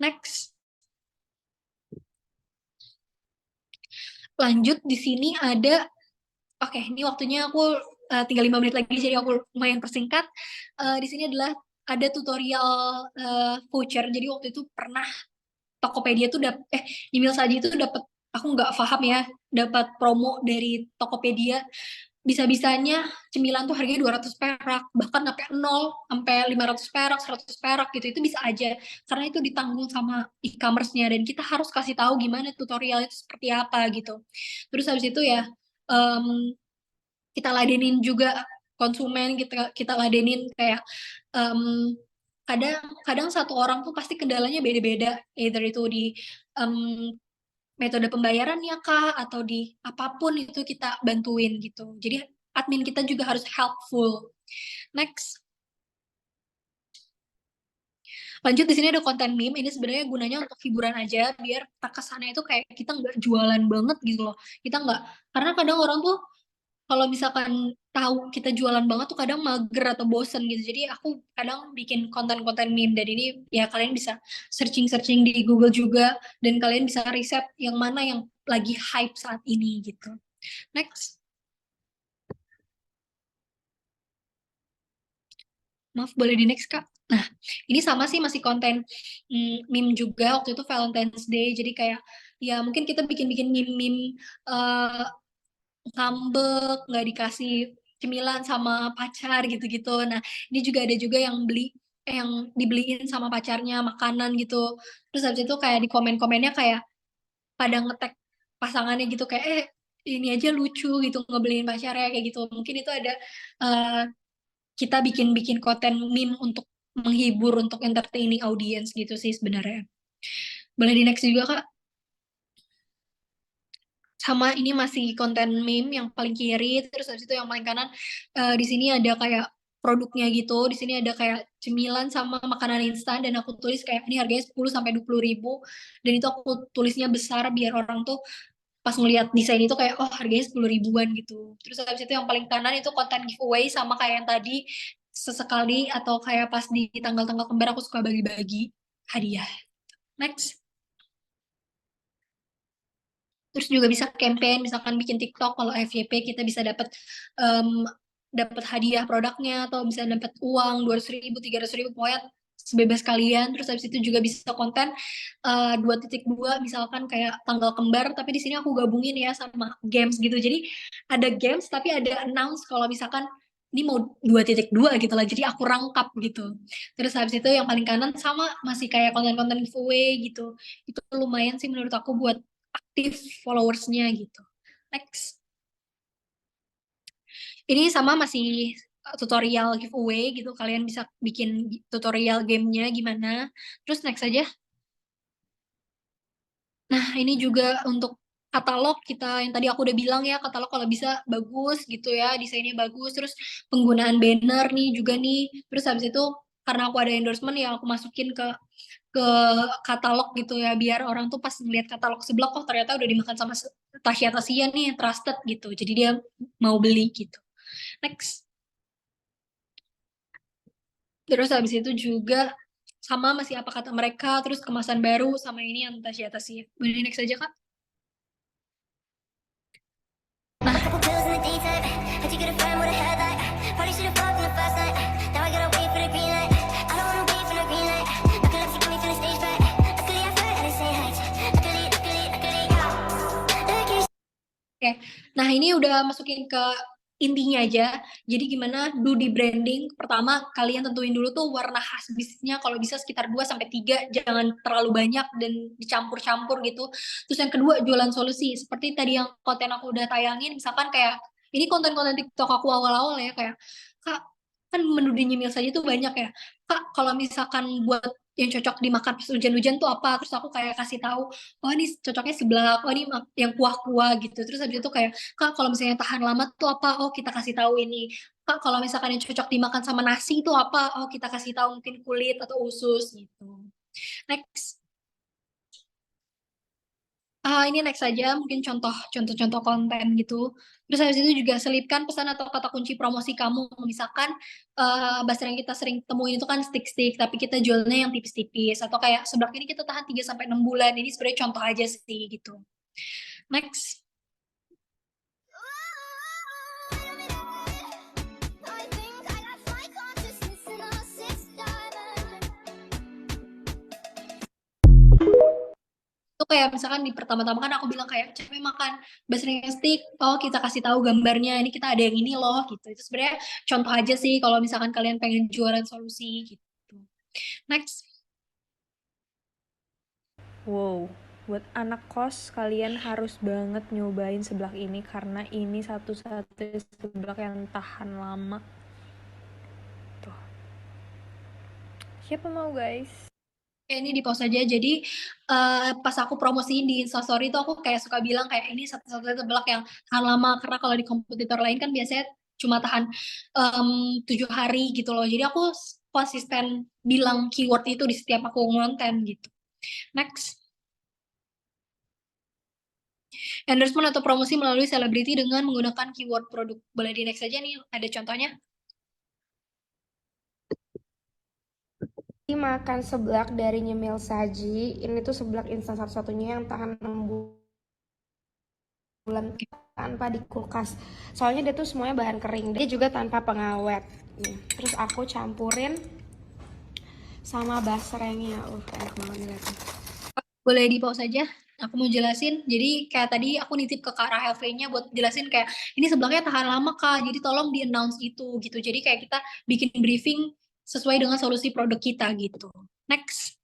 Next. Lanjut di sini ada, oke ini waktunya aku tinggal 5 menit lagi jadi aku lumayan persingkat. Di sini adalah ada tutorial voucher. Jadi waktu itu pernah Tokopedia tuh Nyemil Saji itu dapat, aku nggak paham ya, dapat promo dari Tokopedia bisa-bisanya cemilan tuh harganya 200 perak, bahkan sampai 0, sampai 500 perak, 100 perak gitu, itu bisa aja. Karena itu ditanggung sama e-commerce-nya, dan kita harus kasih tahu gimana tutorial itu seperti apa gitu. Terus habis itu ya, kita ladenin juga konsumen, kita ladenin kayak, kadang kadang satu orang tuh pasti kendalanya beda-beda, either itu di metode pembayarannya kah atau di apapun itu kita bantuin gitu. Jadi admin kita juga harus helpful. Next. Lanjut di sini ada konten meme. Ini sebenarnya gunanya untuk hiburan aja biar kesannya itu kayak kita nggak jualan banget gitu loh. Kita nggak, karena kadang orang tuh kalau misalkan tahu kita jualan banget tuh kadang mager atau bosen gitu. Jadi aku kadang bikin konten-konten meme dan ini ya kalian bisa searching-searching di Google juga dan kalian bisa riset yang mana yang lagi hype saat ini gitu. Next. Maaf, boleh di next, Kak? Nah, ini sama sih masih konten meme juga. Waktu itu Valentine's Day, jadi kayak ya mungkin kita bikin-bikin meme-meme ngambek, nggak dikasih cemilan sama pacar gitu-gitu. Nah, ini juga ada juga yang yang dibeliin sama pacarnya makanan gitu. Terus habis itu kayak di komen-komennya kayak pada ngetek pasangannya gitu kayak ini aja lucu gitu ngebeliin pacarnya kayak gitu. Mungkin itu ada uh, kita bikin-bikin konten meme untuk menghibur, untuk entertaining audience gitu sih sebenarnya. Boleh di next juga, Kak? Sama ini masih konten meme yang paling kiri, terus habis itu yang paling kanan di sini ada kayak produknya gitu, di sini ada kayak cemilan sama makanan instan dan aku tulis kayak ini harganya 10 sampai 20 ribu dan itu aku tulisnya besar biar orang tuh pas ngelihat desain itu kayak oh harganya 10 ribuan gitu. Terus habis itu yang paling kanan itu konten giveaway sama kayak yang tadi sesekali atau kayak pas di tanggal-tanggal kembar aku suka bagi-bagi hadiah. Next. Terus juga bisa campaign, misalkan bikin TikTok, kalau FYP kita bisa dapat hadiah produknya atau bisa dapat uang 200 ribu, 300 ribu, pokoknya sebebas kalian. Terus habis itu juga bisa konten 2.2 misalkan kayak tanggal kembar, tapi di sini aku gabungin ya sama games gitu. Jadi ada games tapi ada announce kalau misalkan ini mau 2.2 gitu lah, jadi aku rangkap gitu. Terus habis itu yang paling kanan sama masih kayak konten-konten giveaway gitu. Itu lumayan sih menurut aku buat aktif followersnya gitu. Next. Ini sama masih tutorial giveaway gitu. Kalian bisa bikin tutorial gamenya gimana. Terus next aja. Nah, ini juga untuk katalog kita yang tadi aku udah bilang ya, katalog kalau bisa bagus gitu ya, desainnya bagus, terus penggunaan banner nih juga nih. Terus habis itu karena aku ada endorsement ya aku masukin ke katalog gitu ya, biar orang tuh pas ngeliat katalog sebelah kok ternyata udah dimakan sama Tasya Tasya nih, trusted gitu. Jadi dia mau beli gitu. Next. Terus habis itu juga sama masih apa kata mereka, terus kemasan baru sama ini yang Tasya Tasya. Boleh next aja Kak? Oke, nah ini udah masukin ke intinya aja. Jadi gimana do di branding? Pertama, kalian tentuin dulu tuh warna khas bisnisnya. Kalau bisa sekitar 2 sampai 3, jangan terlalu banyak dan dicampur-campur gitu. Terus yang kedua, jualan solusi. Seperti tadi yang konten aku udah tayangin, misalkan kayak, ini konten-konten TikTok aku awal-awal ya, kayak, Kak, kan menu di nyemil saja tuh banyak ya. Kak, kalau misalkan buat yang cocok dimakan pas hujan-hujan tuh apa? Terus aku kayak kasih tahu, oh ini cocoknya sebelah, oh ini yang kuah-kuah gitu. Terus habis itu kayak, Kak, kalau misalnya tahan lama tuh apa? Oh, kita kasih tahu ini. Kak, kalau misalkan yang cocok dimakan sama nasi itu apa? Oh, kita kasih tahu mungkin kulit atau usus gitu. Next. Ini next saja, mungkin contoh-contoh konten gitu. Terus habis itu juga selipkan pesan atau kata kunci promosi kamu. Misalkan bahasa yang kita sering temuin itu kan stick-stick, tapi kita jualnya yang tipis-tipis. Atau kayak sebelah ini kita tahan 3 sampai 6 bulan. Ini sebenarnya contoh aja sih gitu. Next. Itu kayak misalkan di pertama-tama kan aku bilang kayak cewek makan basreng stick, oh kita kasih tahu gambarnya, ini kita ada yang ini loh gitu. Itu sebenarnya contoh aja sih kalau misalkan kalian pengen jualan solusi gitu. Next. Wow, buat anak kos kalian harus banget nyobain seblak ini karena ini satu-satunya seblak yang tahan lama. Tuh. Siapa mau guys? Ini di pause aja. Jadi pas aku promosiin di Instastory itu aku kayak suka bilang kayak ini satu-satunya seblak yang tahan lama karena kalau di kompetitor lain kan biasanya cuma tahan 7 hari gitu loh. Jadi aku konsisten bilang keyword itu di setiap aku ngonten gitu. Next. Endorsement atau promosi melalui selebriti dengan menggunakan keyword produk. Boleh di next aja nih, ada contohnya. Makan seblak dari Nyemil Saji. Ini tuh seblak instan satu-satunya yang tahan 6 bulan tanpa di kulkas. Soalnya dia tuh semuanya bahan kering. Dia juga tanpa pengawet. Terus aku campurin sama basrengnya. Enak banget nih lihatnya. Boleh di pause aja. Aku mau jelasin. Jadi kayak tadi aku nitip ke Kak Rahel V-nya buat jelasin kayak ini seblaknya tahan lama Kak. Jadi tolong di-announce itu gitu. Jadi kayak kita bikin briefing sesuai dengan solusi produk kita gitu. Next.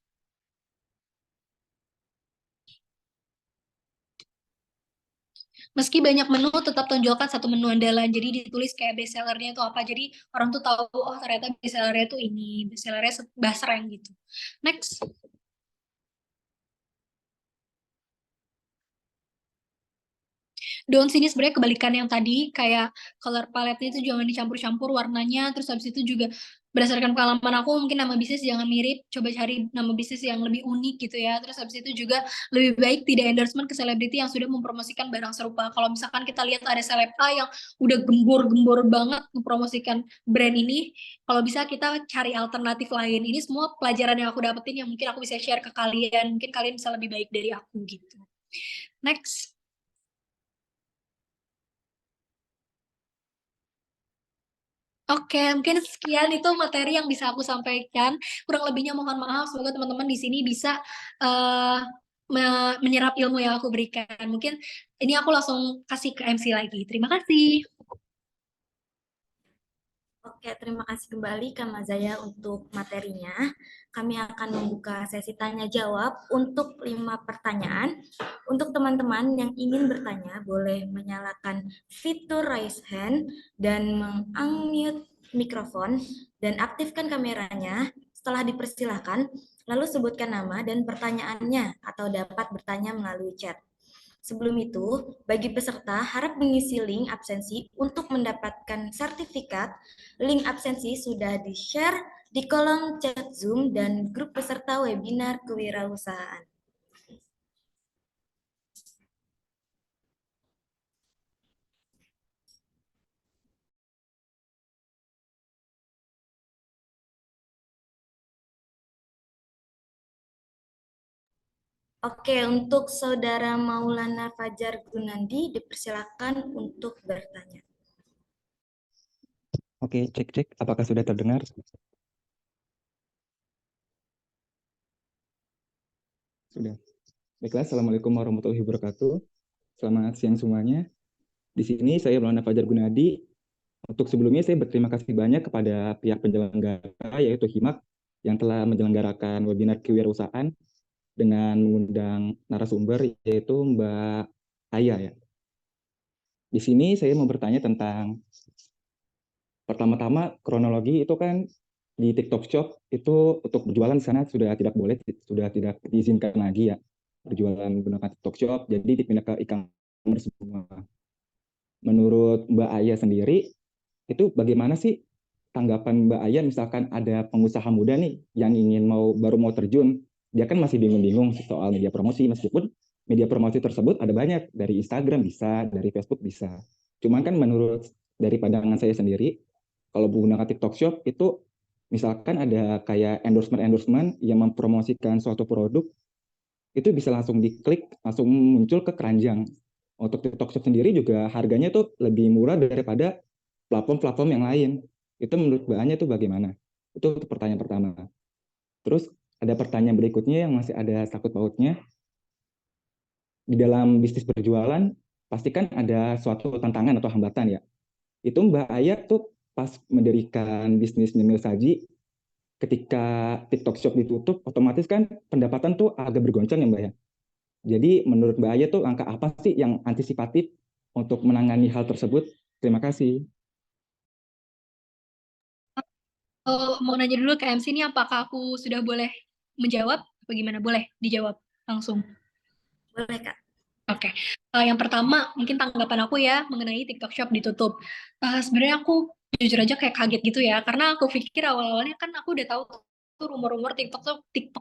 Meski banyak menu, tetap tonjolkan satu menu andalan. Jadi ditulis kayak best sellernya itu apa. Jadi orang tuh tahu, oh ternyata best sellernya itu ini. Best sellernya basreng gitu. Next. Daun sini sebenarnya kebalikan yang tadi, kayak color palette-nya itu jangan dicampur-campur warnanya, terus habis itu juga berdasarkan pengalaman aku, mungkin nama bisnis jangan mirip, coba cari nama bisnis yang lebih unik gitu ya, terus habis itu juga lebih baik tidak endorsement ke selebriti yang sudah mempromosikan barang serupa. Kalau misalkan kita lihat ada seleb A yang udah gembor-gembor banget mempromosikan brand ini, kalau bisa kita cari alternatif lain. Ini semua pelajaran yang aku dapetin yang mungkin aku bisa share ke kalian, mungkin kalian bisa lebih baik dari aku gitu. Next. Oke, mungkin sekian itu materi yang bisa aku sampaikan. Kurang lebihnya mohon maaf. Semoga teman-teman di sini bisa menyerap ilmu yang aku berikan. Mungkin ini aku langsung kasih ke MC lagi. Terima kasih. Oke, terima kasih kembali Kak Mazaya untuk materinya. Kami akan membuka sesi tanya-jawab untuk 5 pertanyaan. Untuk teman-teman yang ingin bertanya, boleh menyalakan fitur raise hand dan meng-unmute mikrofon dan aktifkan kameranya. Setelah dipersilahkan, lalu sebutkan nama dan pertanyaannya atau dapat bertanya melalui chat. Sebelum itu, bagi peserta harap mengisi link absensi untuk mendapatkan sertifikat. Link absensi sudah di-share di kolom chat Zoom dan grup peserta webinar kewirausahaan. Oke, untuk Saudara Maulana Fajar Gunandi, dipersilakan untuk bertanya. Oke, cek. Apakah sudah terdengar? Sudah. Baiklah, Assalamualaikum warahmatullahi wabarakatuh. Selamat siang semuanya. Di sini saya Maulana Fajar Gunadi. Untuk sebelumnya saya berterima kasih banyak kepada pihak penyelenggara, yaitu HIMAK, yang telah menyelenggarakan webinar kewirausahaan dengan mengundang narasumber, yaitu Mbak Aya. Ya. Di sini saya mau bertanya tentang, pertama-tama kronologi itu kan di TikTok Shop itu untuk berjualan di sana sudah tidak boleh, sudah tidak diizinkan lagi ya berjualan menggunakan TikTok Shop, jadi dipindah ke e-commerce semua. Menurut Mbak Aya sendiri, itu bagaimana sih tanggapan Mbak Aya misalkan ada pengusaha muda nih yang ingin baru mau terjun, dia kan masih bingung-bingung soal media promosi, meskipun media promosi tersebut ada banyak, dari Instagram bisa, dari Facebook bisa. Cuman kan menurut dari pandangan saya sendiri, kalau menggunakan TikTok Shop itu misalkan ada kayak endorsement yang mempromosikan suatu produk, itu bisa langsung diklik, langsung muncul ke keranjang. Untuk TikTok Shop sendiri juga harganya tuh lebih murah daripada platform-platform yang lain. Itu menurut Mbak Anya tuh bagaimana? Itu pertanyaan pertama. Terus ada pertanyaan berikutnya yang masih ada sakut pautnya. Di dalam bisnis berjualan, pasti kan ada suatu tantangan atau hambatan ya. Itu Mbak Aya tuh pas mendirikan bisnis nyemil saji, ketika TikTok Shop ditutup, otomatis kan pendapatan tuh agak bergoncang ya Mbak ya. Jadi menurut Mbak Aya tuh langkah apa sih yang antisipatif untuk menangani hal tersebut? Terima kasih. Mau nanya dulu ke MC ini, apakah aku sudah boleh menjawab? Bagaimana? Boleh dijawab langsung? Boleh, Kak. Oke. Yang pertama, mungkin tanggapan aku ya mengenai TikTok Shop ditutup. Sebenarnya aku jujur aja kayak kaget gitu ya, karena aku pikir awal-awalnya kan aku udah tahu tuh rumor-rumor TikTok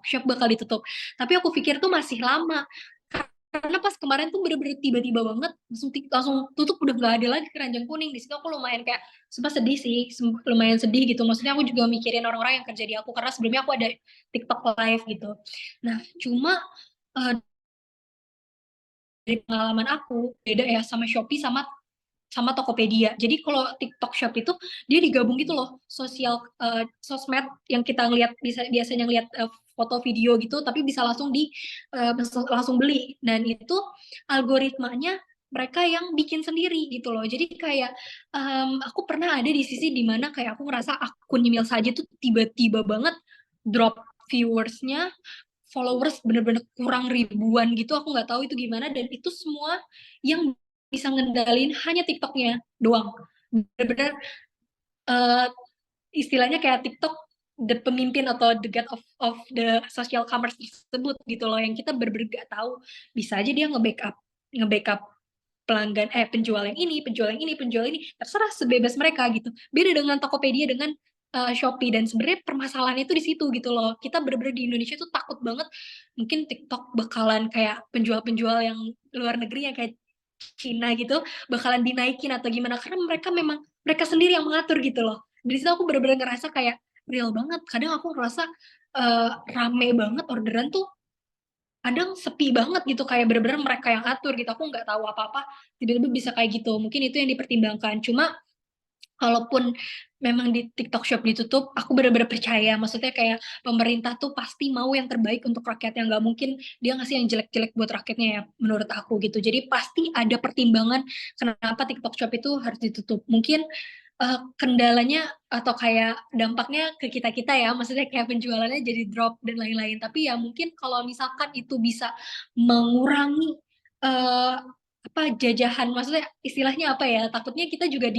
Shop bakal ditutup. Tapi aku pikir tuh masih lama. Karena pas kemarin tuh bener-bener tiba-tiba banget langsung tutup, udah gak ada lagi keranjang kuning. Di situ aku lumayan kayak sempat sedih sih, lumayan sedih gitu. Maksudnya aku juga mikirin orang-orang yang kerja di aku, karena sebelumnya aku ada TikTok live gitu. Nah, cuma dari pengalaman aku beda ya sama Shopee sama Tokopedia. Jadi kalau TikTok Shop itu dia digabung gitu loh, sosmed yang kita biasanya ngeliat foto video gitu, tapi bisa langsung langsung beli. Dan itu algoritmanya mereka yang bikin sendiri gitu loh. Jadi kayak aku pernah ada di sisi dimana kayak aku ngerasa akun email saja tuh tiba-tiba banget drop viewersnya, followers bener-bener kurang ribuan gitu, aku nggak tahu itu gimana, dan itu semua yang bisa ngendalin hanya TikToknya doang. Bener-bener istilahnya kayak TikTok the pemimpin atau the god of the social commerce tersebut gitu loh, yang kita bener-bener gak tahu, bisa aja dia nge-backup pelanggan, penjual yang ini, terserah, sebebas mereka gitu. Beda dengan Tokopedia, dengan Shopee, dan sebenarnya permasalahannya itu di situ gitu loh. Kita bener-bener di Indonesia tuh takut banget mungkin TikTok bakalan kayak penjual-penjual yang luar negeri yang kayak Cina gitu bakalan dinaikin atau gimana, karena mereka sendiri yang mengatur gitu loh. Dari situ aku bener-bener ngerasa kayak real banget. Kadang aku ngerasa rame banget orderan tuh, kadang sepi banget gitu, kayak bener-bener mereka yang atur gitu. Aku nggak tahu apa-apa, tiba-tiba bisa kayak gitu. Mungkin itu yang dipertimbangkan. Cuma kalaupun memang di TikTok Shop ditutup, aku benar-benar percaya, maksudnya kayak pemerintah tuh pasti mau yang terbaik untuk rakyatnya, nggak mungkin dia ngasih yang jelek-jelek buat rakyatnya ya, menurut aku gitu. Jadi pasti ada pertimbangan kenapa TikTok Shop itu harus ditutup. Mungkin kendalanya atau kayak dampaknya ke kita-kita ya, maksudnya kayak penjualannya jadi drop dan lain-lain. Tapi ya mungkin kalau misalkan itu bisa mengurangi apa jajahan, maksudnya istilahnya apa ya, takutnya kita juga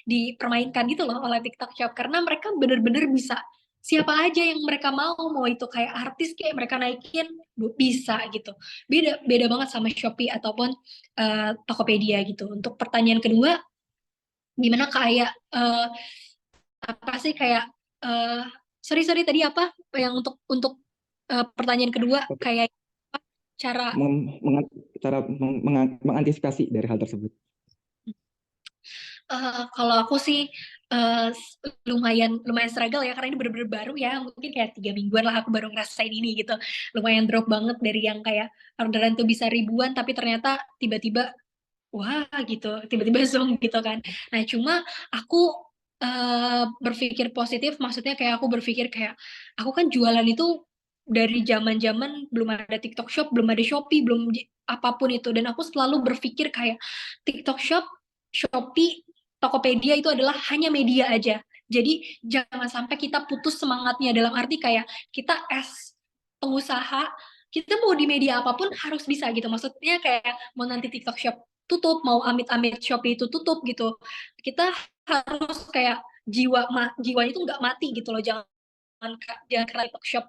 dipermainkan gitu loh oleh TikTok Shop, karena mereka bener-bener bisa siapa aja yang mereka mau itu kayak artis kayak mereka naikin bisa gitu. Beda beda banget sama Shopee ataupun Tokopedia gitu. Untuk pertanyaan kedua, gimana kayak apa sih kayak eh sorry sorry tadi apa yang untuk pertanyaan kedua kayak apa, cara cara mengantisipasi dari hal tersebut. Kalau aku sih lumayan struggle ya, karena ini bener-bener baru ya, mungkin kayak 3 mingguan lah aku baru ngerasain ini gitu. Lumayan drop banget dari yang kayak orderan tuh bisa ribuan tapi ternyata tiba-tiba wah gitu, tiba-tiba zoom gitu kan. Nah cuma aku berpikir positif, maksudnya kayak aku berpikir kayak aku kan jualan itu dari zaman-zaman belum ada TikTok Shop, belum ada Shopee, belum apapun itu, dan aku selalu berpikir kayak TikTok Shop, Shopee, Tokopedia itu adalah hanya media aja. Jadi jangan sampai kita putus semangatnya, dalam arti kayak kita as pengusaha, kita mau di media apapun harus bisa gitu. Maksudnya kayak mau nanti TikTok Shop tutup, mau amit-amit Shopee itu tutup gitu, kita harus kayak jiwanya itu nggak mati gitu loh. Jangan karena TikTok Shop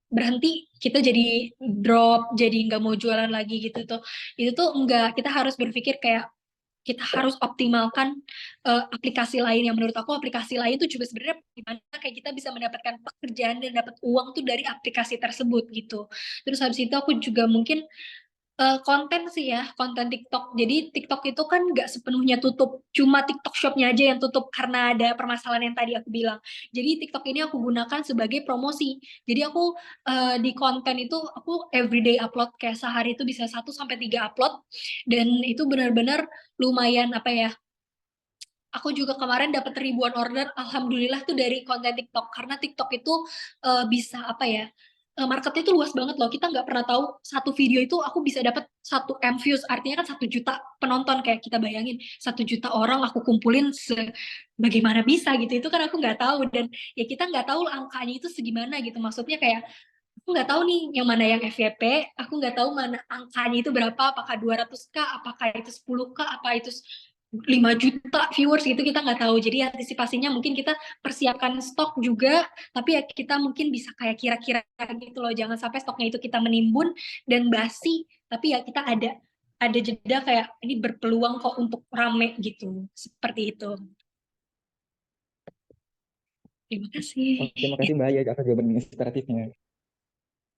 berhenti kita jadi drop, jadi nggak mau jualan lagi gitu tuh. Itu tuh enggak, kita harus berpikir kayak kita harus optimalkan aplikasi lain. Yang menurut aku aplikasi lain tuh juga sebenarnya gimana kayak kita bisa mendapatkan pekerjaan dan dapat uang tuh dari aplikasi tersebut gitu. Terus habis itu aku juga mungkin konten sih ya, konten TikTok. Jadi TikTok itu kan nggak sepenuhnya tutup, cuma TikTok Shop-nya aja yang tutup karena ada permasalahan yang tadi aku bilang. Jadi TikTok ini aku gunakan sebagai promosi. Jadi aku di konten itu aku everyday upload, kayak sehari itu bisa 1 sampai 3 upload, dan itu benar-benar lumayan apa ya. Aku juga kemarin dapat ribuan order, alhamdulillah tuh dari konten TikTok, karena TikTok itu bisa apa ya, marketnya itu luas banget loh. Kita nggak pernah tahu satu video itu aku bisa dapat 1 M views, artinya kan 1 juta penonton, kayak kita bayangin 1 juta orang aku kumpulin bagaimana bisa gitu, itu kan aku nggak tahu, dan ya kita nggak tahu angkanya itu segimana gitu. Maksudnya kayak aku nggak tahu nih yang mana yang FYP, aku nggak tahu mana angkanya itu berapa, apakah 200K, apakah itu 10K, apa itu 5 juta viewers gitu, kita nggak tahu. Jadi antisipasinya mungkin kita persiapkan stok juga, tapi ya kita mungkin bisa kayak kira-kira gitu loh, jangan sampai stoknya itu kita menimbun dan basi, tapi ya kita ada jeda kayak ini berpeluang kok untuk rame gitu, seperti itu. Terima kasih. Terima kasih Mbak ya atas jawaban inspiratifnya.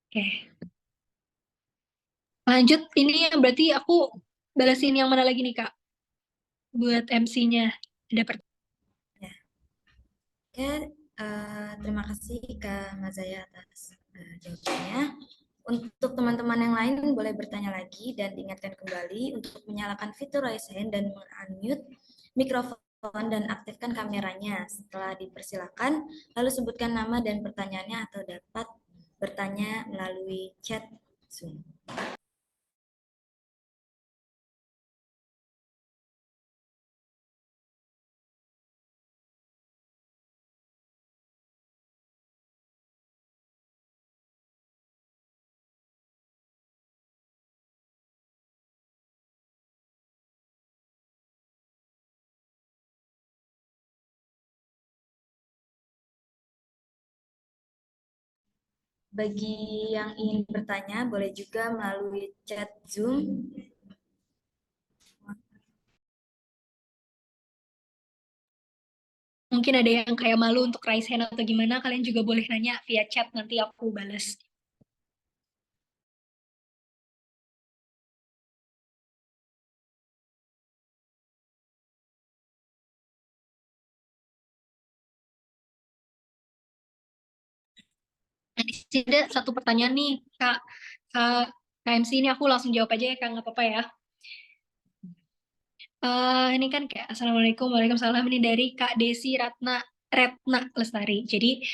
Oke. Lanjut, ini berarti aku balasin yang mana lagi nih Kak? Buat MC-nya. Ada pertanyaan. Oke, terima kasih Kak Mazaya atas jawabannya. Untuk teman-teman yang lain boleh bertanya lagi, dan diingatkan kembali untuk menyalakan fitur raise hand dan unmute mikrofon dan aktifkan kameranya. Setelah dipersilakan, lalu sebutkan nama dan pertanyaannya atau dapat bertanya melalui chat Zoom. Bagi yang ingin bertanya, boleh juga melalui chat Zoom. Mungkin ada yang kayak malu untuk raise hand atau gimana, kalian juga boleh nanya via chat, nanti aku balas. Nah, di sini ada satu pertanyaan nih, Kak KMC, ini aku langsung jawab aja ya, Kak, nggak apa-apa ya. Ini kan kayak Assalamualaikum, Waalaikumsalam, ini dari Kak Desi Retna Lestari. Jadi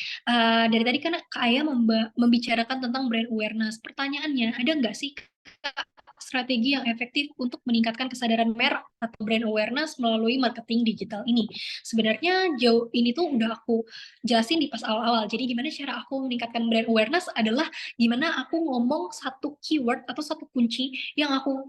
dari tadi kan Kak Aya membicarakan tentang brand awareness. Pertanyaannya, ada nggak sih Kak, strategi yang efektif untuk meningkatkan kesadaran merek atau brand awareness melalui marketing digital ini? Sebenarnya jauh ini tuh udah aku jelasin di pas awal-awal. Jadi gimana cara aku meningkatkan brand awareness adalah gimana aku ngomong satu keyword atau satu kunci yang aku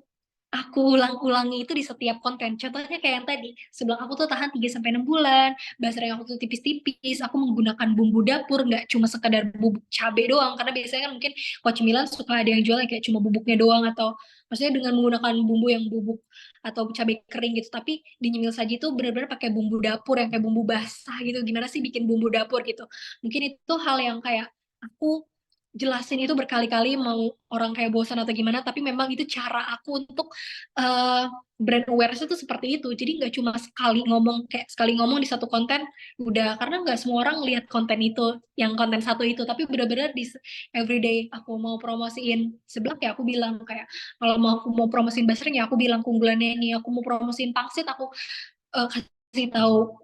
aku ulang-ulangi itu di setiap konten. Contohnya kayak yang tadi, sebelah aku tuh tahan 3-6 bulan, basreng aku tuh tipis-tipis, aku menggunakan bumbu dapur, nggak cuma sekedar bubuk cabai doang, karena biasanya kan mungkin kalau cemilan suka ada yang jual yang kayak cuma bubuknya doang, atau maksudnya dengan menggunakan bumbu yang bubuk atau cabai kering gitu, tapi di nyemil saji itu benar-benar pakai bumbu dapur yang kayak bumbu basah gitu. Gimana sih bikin bumbu dapur gitu? Mungkin itu hal yang kayak aku jelasin itu berkali-kali mau orang kayak bosan atau gimana, tapi memang itu cara aku untuk eh, brand awareness itu seperti itu. Jadi nggak cuma sekali ngomong kayak sekali ngomong di satu konten udah, karena nggak semua orang lihat konten itu, yang konten satu itu, tapi benar-benar di everyday aku mau promosiin seblak ya aku bilang kayak, kalau mau aku mau promosiin basreng ya aku bilang keunggulannya ini, aku mau promosiin pangsit aku kasih tahu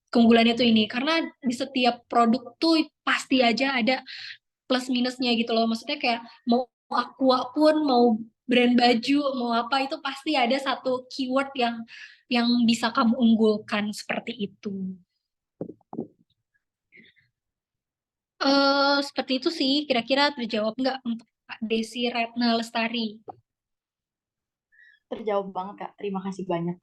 keunggulannya tuh ini, karena di setiap produk tuh pasti aja ada plus minusnya gitu loh. Maksudnya kayak mau Aqua pun, mau brand baju, mau apa, itu pasti ada satu keyword yang bisa kamu unggulkan seperti itu. Seperti itu sih, kira-kira terjawab nggak untuk Kak Desi Retna Lestari? Terjawab banget, Kak. Terima kasih banyak.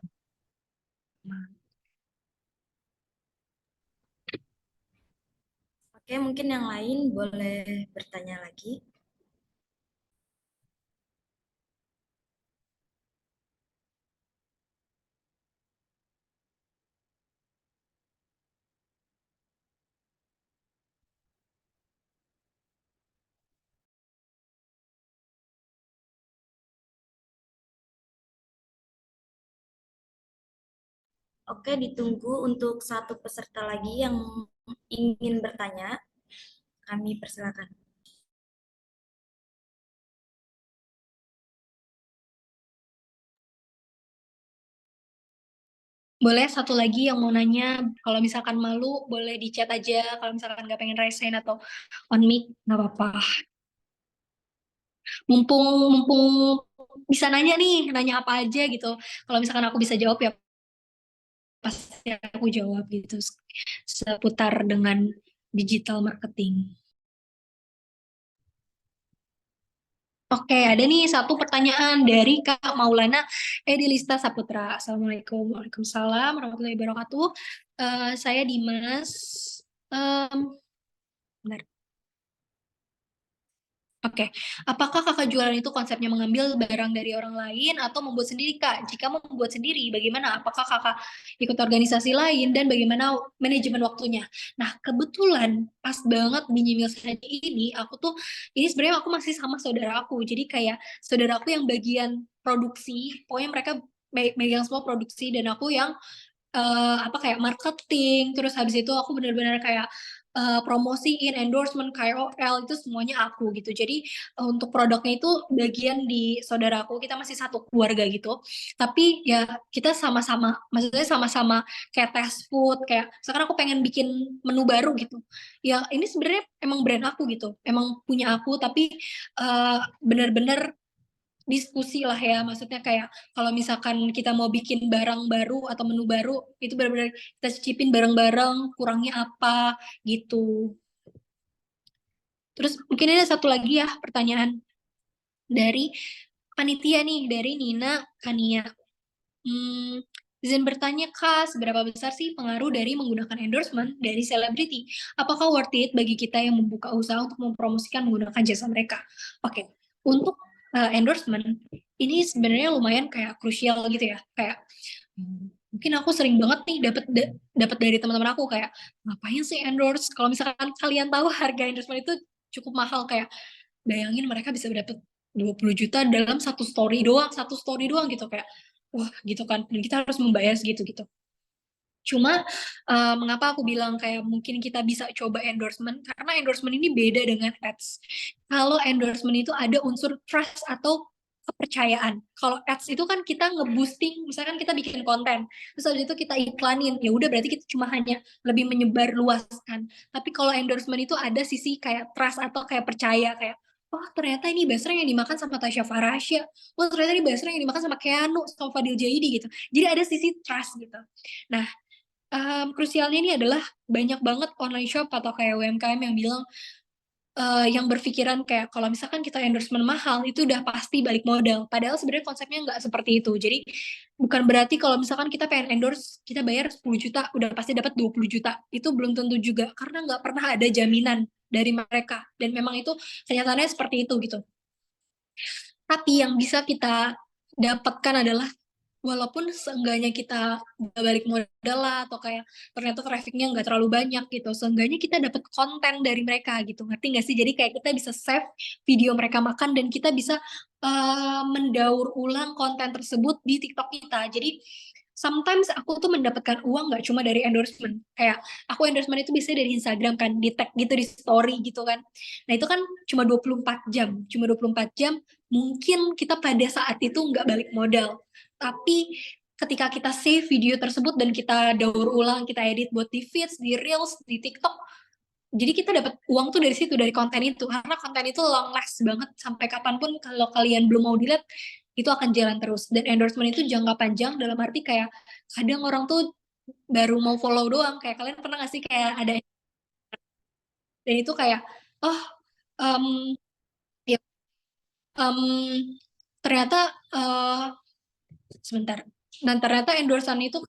Oke, mungkin yang lain boleh bertanya lagi. Oke, ditunggu untuk satu peserta lagi yang ingin bertanya. Kami persilakan. Boleh satu lagi yang mau nanya, kalau misalkan malu boleh di chat aja, kalau misalkan nggak pengen raise hand atau on mic, nggak apa-apa. Mumpung mumpung bisa nanya nih, nanya apa aja gitu. Kalau misalkan aku bisa jawab ya pasti aku jawab gitu, seputar dengan digital marketing. Oke, ada nih satu pertanyaan dari Kak Maulana Edilista Saputra. Assalamualaikum, waalaikumsalam, warahmatullahi wabarakatuh. Saya Dimas. Bentar. Oke, apakah kakak jualan itu konsepnya mengambil barang dari orang lain atau membuat sendiri, Kak? Jika mau membuat sendiri, bagaimana? Apakah kakak ikut organisasi lain dan bagaimana manajemen waktunya? Nah, kebetulan pas banget di Nyemil Saji ini, ini sebenarnya aku masih sama saudara aku. Jadi kayak saudara aku yang bagian produksi, pokoknya mereka megang semua produksi dan aku yang apa kayak marketing, terus habis itu aku benar-benar kayak promosiin, endorsement, KOL itu semuanya aku gitu. Jadi untuk produknya itu bagian di saudaraku, kita masih satu keluarga gitu. Tapi ya kita sama-sama, maksudnya sama-sama kayak test food, kayak sekarang aku pengen bikin menu baru gitu. Ya ini sebenarnya emang brand aku gitu, emang punya aku, tapi benar-benar diskusi lah ya, maksudnya kayak kalau misalkan kita mau bikin barang baru atau menu baru, itu benar-benar kita cicipin bareng-bareng, kurangnya apa gitu. Terus mungkin ada satu lagi ya pertanyaan dari panitia nih, dari Nina Kania. Izin bertanya, Kak, seberapa besar sih pengaruh dari menggunakan endorsement dari selebriti? Apakah worth it bagi kita yang membuka usaha untuk mempromosikan menggunakan jasa mereka? Oke, untuk endorsement, ini sebenarnya lumayan kayak krusial gitu ya. Kayak mungkin aku sering banget nih dapat dari teman-teman aku kayak, ngapain sih endorse? Kalau misalkan kalian tahu harga endorsement itu cukup mahal, kayak bayangin mereka bisa dapat 20 juta dalam satu story doang gitu, kayak wah gitu kan, dan kita harus membayar segitu gitu. Cuma mengapa aku bilang kayak mungkin kita bisa coba endorsement, karena endorsement ini beda dengan ads. Kalau endorsement itu ada unsur trust atau kepercayaan. Kalau ads itu kan kita nge-boosting, misalkan kita bikin konten, terus habis itu kita iklanin, ya udah berarti kita cuma hanya lebih menyebar luaskan. Tapi kalau endorsement itu ada sisi kayak trust atau kayak percaya, kayak oh ternyata ini basreng yang dimakan sama Tasya Farasya, oh ternyata ini basreng yang dimakan sama Keanu, sama Fadil Jaidi gitu. Jadi ada sisi trust gitu. Nah, krusialnya ini adalah banyak banget online shop atau kayak UMKM yang bilang yang berpikiran kayak kalau misalkan kita endorsement mahal itu udah pasti balik modal. Padahal sebenarnya konsepnya nggak seperti itu. Jadi bukan berarti kalau misalkan kita pengen endorse, kita bayar 10 juta, udah pasti dapat 20 juta. Itu belum tentu juga, karena nggak pernah ada jaminan dari mereka. Dan memang itu kenyataannya seperti itu gitu. Tapi yang bisa kita dapatkan adalah walaupun seenggaknya kita nggak balik modal lah, atau kayak ternyata trafficnya nggak terlalu banyak gitu, seenggaknya kita dapat konten dari mereka gitu, ngerti nggak sih? Jadi kayak kita bisa save video mereka makan dan kita bisa mendaur ulang konten tersebut di TikTok kita. Jadi sometimes aku tuh mendapatkan uang nggak cuma dari endorsement. Kayak aku endorsement itu bisa dari Instagram kan, di tag gitu, di story gitu kan. Nah itu kan cuma 24 jam. Cuma 24 jam, mungkin kita pada saat itu nggak balik modal. Tapi ketika kita save video tersebut dan kita daur ulang, kita edit buat di feeds, di reels, di TikTok, jadi kita dapat uang tuh dari situ, dari konten itu. Karena konten itu long last banget, sampai kapanpun kalau kalian belum mau dilihat, itu akan jalan terus. Dan endorsement itu jangka panjang, dalam arti kayak kadang orang tuh baru mau follow doang. Kayak kalian pernah gak sih kayak ada, dan itu kayak, oh, ya, ternyata, sebentar. Dan ternyata endorsement itu,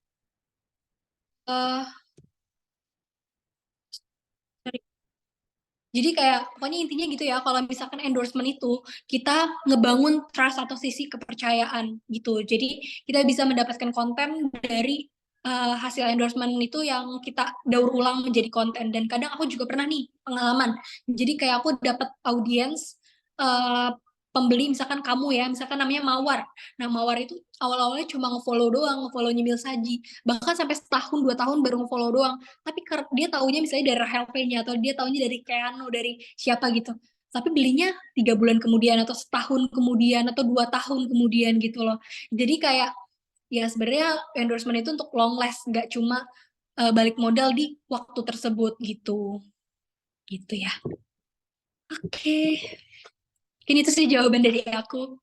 jadi kayak pokoknya intinya gitu ya, kalau misalkan endorsement itu kita ngebangun trust atau sisi kepercayaan gitu. Jadi kita bisa mendapatkan konten dari hasil endorsement itu yang kita daur ulang menjadi konten. Dan kadang aku juga pernah nih pengalaman. Jadi kayak aku dapat audiens pembeli, misalkan kamu ya, misalkan namanya Mawar. Nah, Mawar itu awal-awalnya cuma nge-follow doang, nge-follow nyemil saji. Bahkan sampai setahun, 2 tahun baru nge-follow doang. Tapi dia taunya misalnya dari Rahel P-nya, atau dia taunya dari Keanu, dari siapa gitu. Tapi belinya 3 bulan kemudian, atau setahun kemudian, atau 2 tahun kemudian gitu loh. Jadi kayak, ya sebenarnya endorsement itu untuk long last, nggak cuma balik modal di waktu tersebut gitu. Gitu ya. Oke. Ini itu sih jawaban dari aku.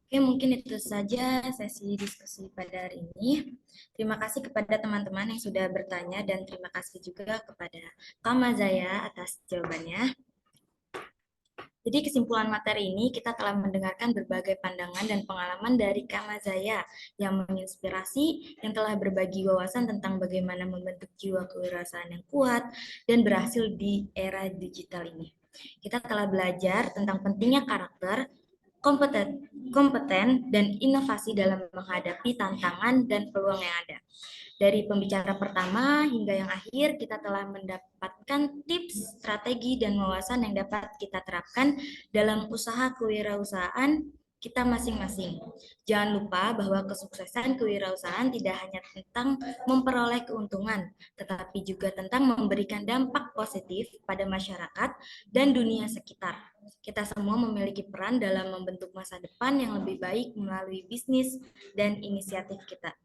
Oke, mungkin itu saja sesi diskusi pada hari ini. Terima kasih kepada teman-teman yang sudah bertanya, dan terima kasih juga kepada Kak Mazaya atas jawabannya. Jadi kesimpulan materi ini, kita telah mendengarkan berbagai pandangan dan pengalaman dari Kak Mazaya yang menginspirasi, yang telah berbagi wawasan tentang bagaimana membentuk jiwa kewirausahaan yang kuat dan berhasil di era digital ini. Kita telah belajar tentang pentingnya karakter, kompeten, dan inovasi dalam menghadapi tantangan dan peluang yang ada. Dari pembicara pertama hingga yang akhir, kita telah mendapatkan tips, strategi, dan wawasan yang dapat kita terapkan dalam usaha kewirausahaan kita masing-masing. Jangan lupa bahwa kesuksesan kewirausahaan tidak hanya tentang memperoleh keuntungan, tetapi juga tentang memberikan dampak positif pada masyarakat dan dunia sekitar. Kita semua memiliki peran dalam membentuk masa depan yang lebih baik melalui bisnis dan inisiatif kita.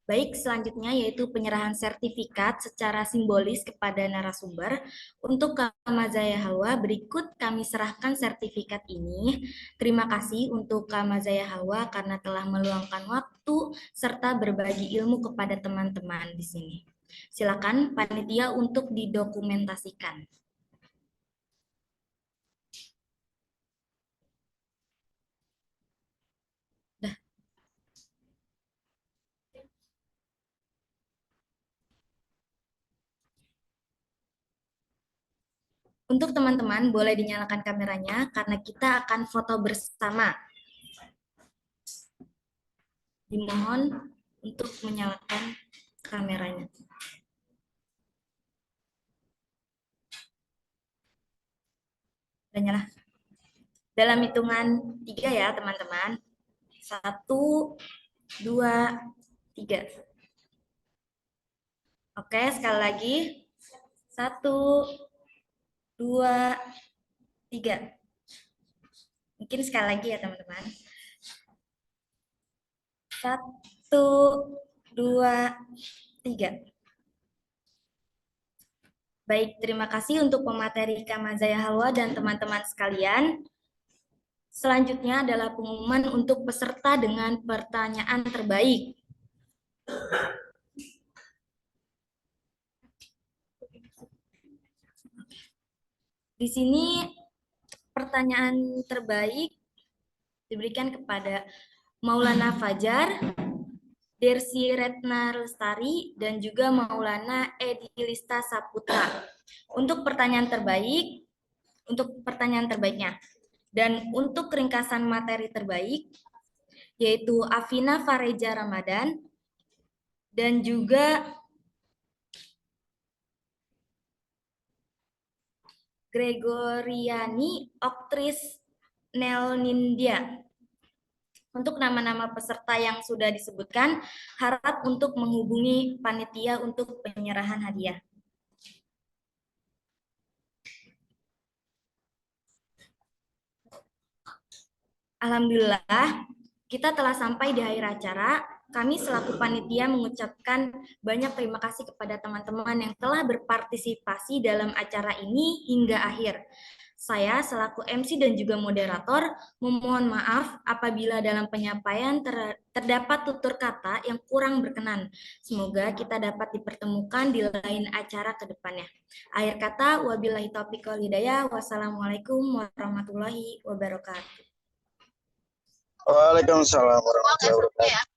Baik, selanjutnya yaitu penyerahan sertifikat secara simbolis kepada narasumber. Untuk Kak Mazaya Halwa, berikut kami serahkan sertifikat ini. Terima kasih untuk Kak Mazaya Halwa karena telah meluangkan waktu serta berbagi ilmu kepada teman-teman di sini. Silakan panitia untuk didokumentasikan. Untuk teman-teman, boleh dinyalakan kameranya karena kita akan foto bersama. Dimohon untuk menyalakan kameranya. Udah nyala. Dalam hitungan 3 ya, teman-teman. 1, 2, 3. Oke, sekali lagi. 1, 2, 3. Mungkin sekali lagi ya teman-teman. 1, 2, 3. Baik, terima kasih untuk pemateri Kak Mazaya Halwa dan teman-teman sekalian. Selanjutnya adalah pengumuman untuk peserta dengan pertanyaan terbaik. Di sini pertanyaan terbaik diberikan kepada Maulana Fajar, Dersi Retna Lestari, dan juga Maulana Edilista Saputra. Untuk pertanyaan terbaiknya. Dan untuk ringkasan materi terbaik, yaitu Afina Fareja Ramadan, dan juga Gregoriani Oktris Nelnindia. Untuk nama-nama peserta yang sudah disebutkan, harap untuk menghubungi panitia untuk penyerahan hadiah. Alhamdulillah, kita telah sampai di akhir acara. Kami selaku panitia mengucapkan banyak terima kasih kepada teman-teman yang telah berpartisipasi dalam acara ini hingga akhir. Saya selaku MC dan juga moderator memohon maaf apabila dalam penyampaian terdapat tutur kata yang kurang berkenan. Semoga kita dapat dipertemukan di lain acara ke depannya. Akhir kata, wabillahi taufiq wal hidayah. Wassalamualaikum warahmatullahi wabarakatuh. Waalaikumsalam warahmatullahi wabarakatuh.